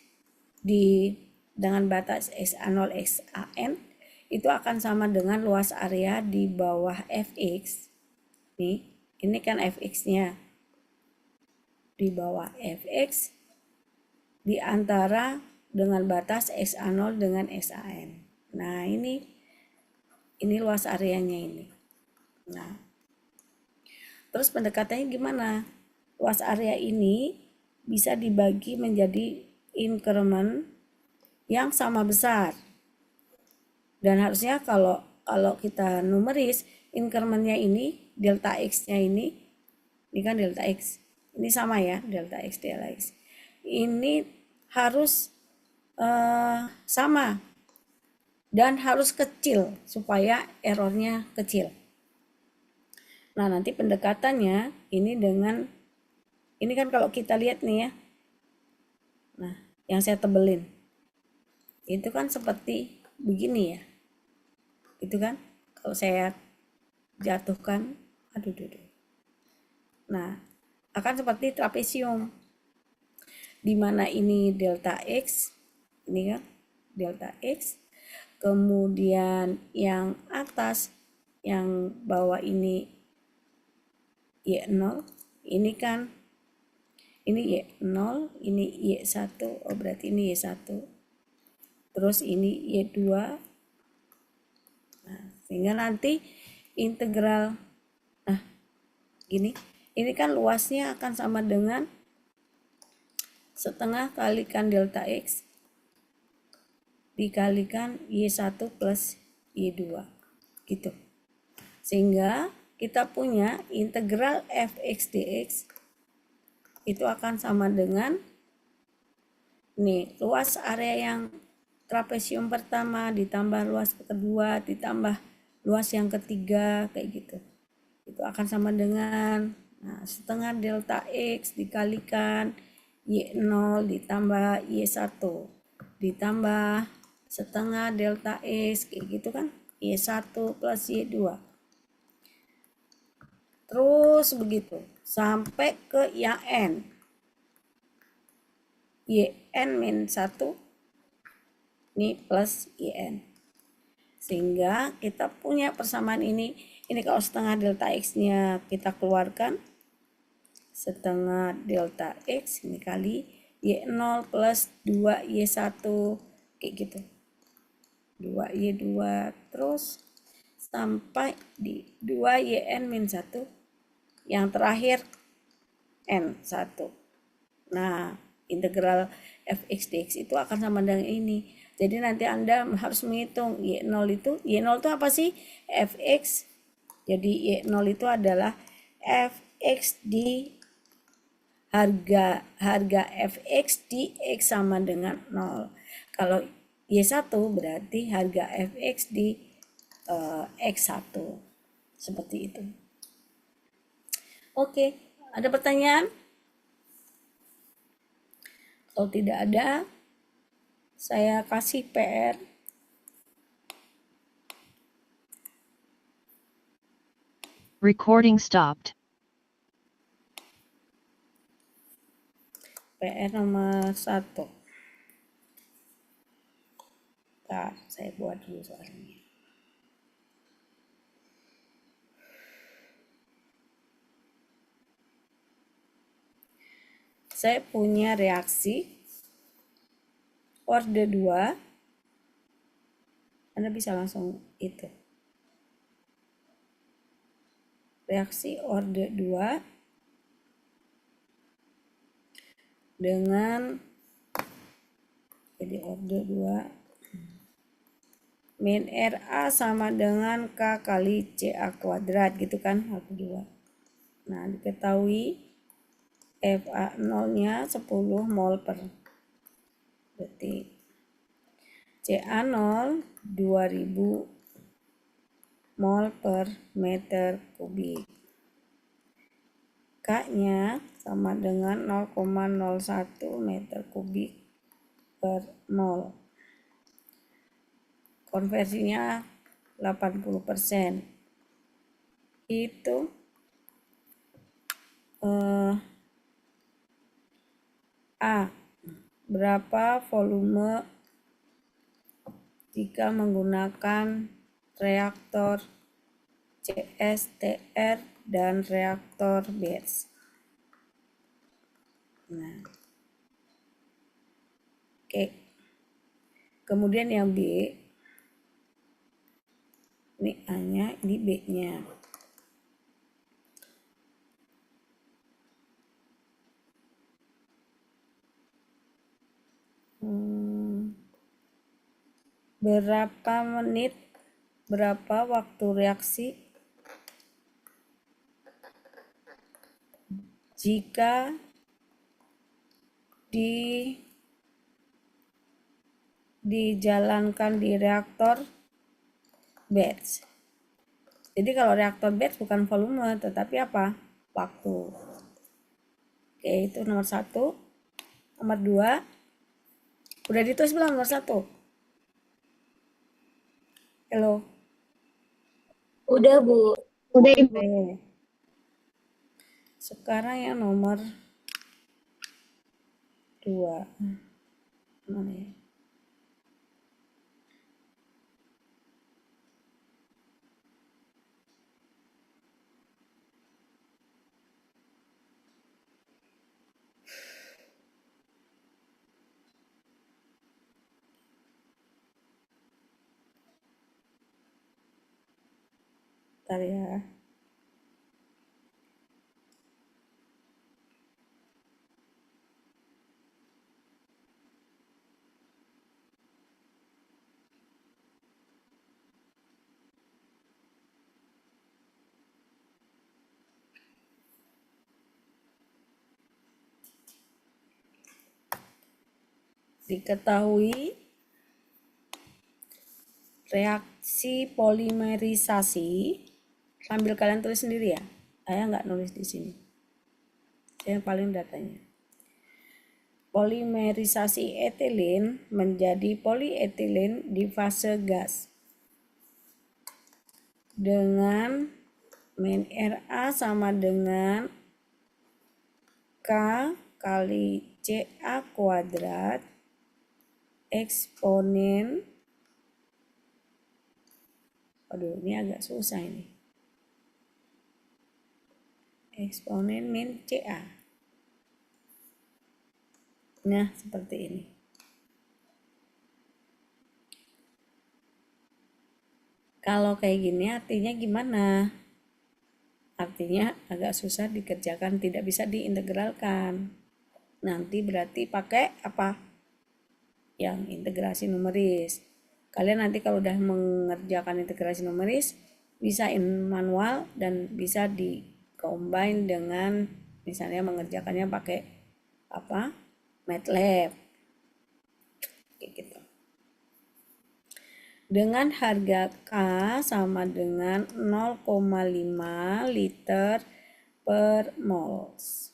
dengan batas XA0 XAN itu akan sama dengan luas area di bawah fx. Nih, ini kan fx-nya. Di bawah fx di antara dengan batas XA0 dengan XAN. Nah, ini luas areanya ini. Nah, terus pendekatannya gimana? Luas area ini bisa dibagi menjadi increment yang sama besar. Dan harusnya kalau kita numeris, incrementnya ini, delta x-nya ini kan delta x. Ini sama ya, delta x, delta x. Ini harus sama dan harus kecil supaya errornya kecil. Nah, nanti pendekatannya ini dengan, ini kan kalau kita lihat nih ya, nah yang saya tebelin itu kan seperti begini ya, itu kan kalau saya jatuhkan, nah akan seperti trapesium, di mana ini delta x, ini kan delta x, kemudian yang atas, yang bawah ini y0, ini kan ini y0, ini y1, oh berarti ini y1, terus ini y2. Nah, sehingga nanti integral, nah gini, ini kan luasnya akan sama dengan setengah kalikan delta x dikalikan y1 plus y2 gitu. Sehingga kita punya integral fx dx itu akan sama dengan nih luas area yang trapesium pertama ditambah luas kedua ditambah luas yang ketiga kayak gitu. Itu akan sama dengan setengah delta x dikalikan y0 ditambah y1 ditambah setengah delta x kayak gitu kan, y1 plus y2. Terus begitu sampai ke yang n, yn min 1 ini plus yn. Sehingga kita punya persamaan ini kalau setengah delta x-nya kita keluarkan, setengah delta x ini kali y0 plus 2y1 kayak gitu, 2y2 terus sampai di 2yn min 1 yang terakhir n1. Nah, integral fx dx itu akan sama dengan ini. Jadi nanti Anda harus menghitung y0 itu apa sih? Fx. Jadi y0 itu adalah fx di harga fx di x sama dengan 0. Kalau y1 berarti harga fx di x1. Seperti itu. Oke, ada pertanyaan? Kalau tidak ada, saya kasih PR. Recording stopped. PR nomor 1. Bentar, saya buat dulu soalnya. Saya punya reaksi orde 2. Anda bisa langsung itu. Reaksi orde 2 dengan jadi orde 2 min RA sama dengan K kali CA kuadrat gitu kan, orde 2. Nah, diketahui FA0-nya 10 mol per detik. CA0 2000 mol per meter kubik. K-nya sama dengan 0,01 meter kubik per mol. Konversinya 80%. Itu A. Berapa volume jika menggunakan reaktor CSTR dan reaktor batch. Nah. Oke. Kemudian yang B. Ini A-nya, ini B-nya. Berapa menit, berapa waktu reaksi jika dijalankan di reaktor batch. Jadi kalau reaktor batch bukan volume, tetapi apa? Waktu. Oke, itu nomor 1. Nomor 2. Udah ditulis belum nomor 1? Halo. Udah, Bu. Udah, Ibu. Oke. Sekarang yang nomor 2. Mana ya? Bentar ya. Diketahui reaksi polimerisasi, sambil kalian tulis sendiri ya. Saya nggak nulis di sini. Saya paling datanya. Polimerisasi etilin menjadi polietilen di fase gas dengan min RA sama dengan K kali CA kuadrat eksponen, aduh ini agak susah ini, eksponen min CA. Nah, seperti ini. Kalau kayak gini artinya gimana? Artinya agak susah dikerjakan, tidak bisa diintegralkan. Nanti berarti pakai apa? yang integrasi numeris. Kalian nanti kalau udah mengerjakan integrasi numeris bisa in manual dan bisa di combine dengan misalnya mengerjakannya pakai apa? MATLAB. Kayak gitu. Dengan harga K sama dengan 0,5 liter per moles.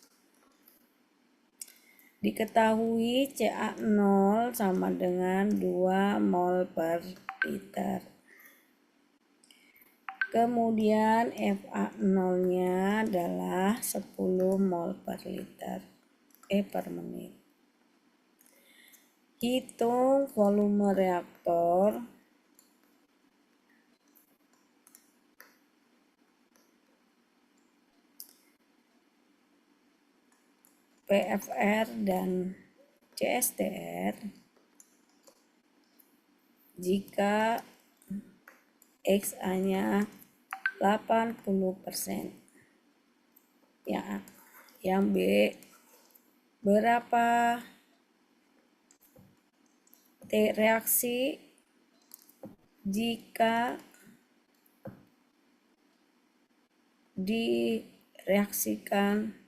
Diketahui Ca0 sama dengan 2 mol per liter. Kemudian FA0-nya adalah 10 mol per liter per menit. Hitung volume reaktor PFR dan CSTR jika XA-nya 80%. Ya, yang B berapa T reaksi jika direaksikan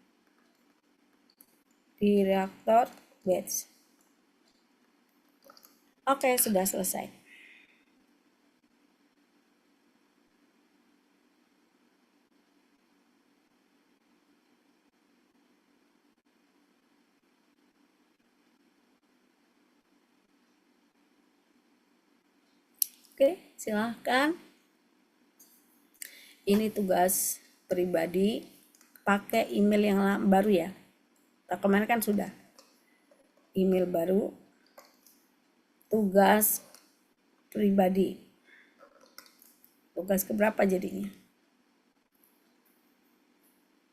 di reaktor batch. Oke, sudah selesai. Oke, silahkan. Ini tugas pribadi, pakai email yang baru ya. Kemarin kan sudah email baru, tugas pribadi. Tugas keberapa jadinya?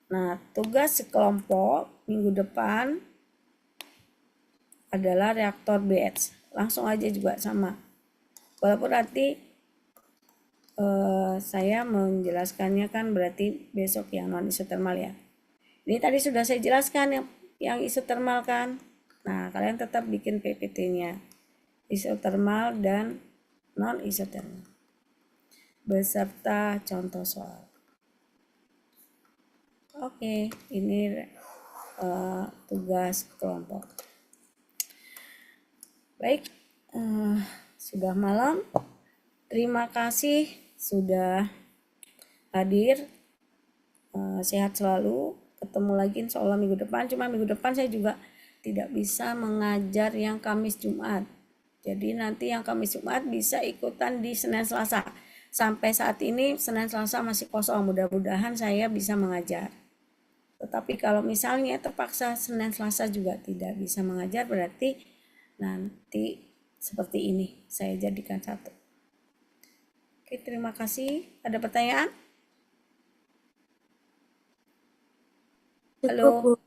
Nah, tugas sekelompok minggu depan adalah reaktor batch. Langsung aja juga sama. Walaupun nanti saya menjelaskannya kan berarti besok yang non isotermal ya. Ini tadi sudah saya jelaskan yang isotermal kan. Nah, kalian tetap bikin PPT-nya. Isotermal dan non isotermal. Beserta contoh soal. Oke, ini tugas kelompok. Baik, sudah malam. Terima kasih sudah hadir. Sehat selalu. Ketemu lagi insya Allah minggu depan. Cuma minggu depan saya juga tidak bisa mengajar yang Kamis Jumat. Jadi nanti yang Kamis Jumat bisa ikutan di Senin Selasa. Sampai saat ini Senin Selasa masih kosong. Mudah-mudahan saya bisa mengajar. Tetapi kalau misalnya terpaksa Senin Selasa juga tidak bisa mengajar, berarti nanti seperti ini saya jadikan satu. Oke, terima kasih. Ada pertanyaan? Halo.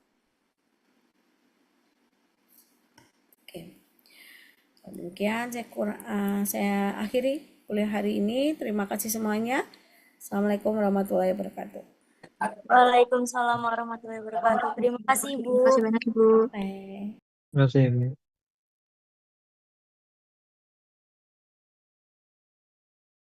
Oke. Demikian saya akhiri kuliah hari ini. Terima kasih semuanya. Assalamualaikum warahmatullahi wabarakatuh. Waalaikumsalam warahmatullahi wabarakatuh. Terima kasih, Bu. Terima kasih banyak, Ibu. Bye. Terima kasih.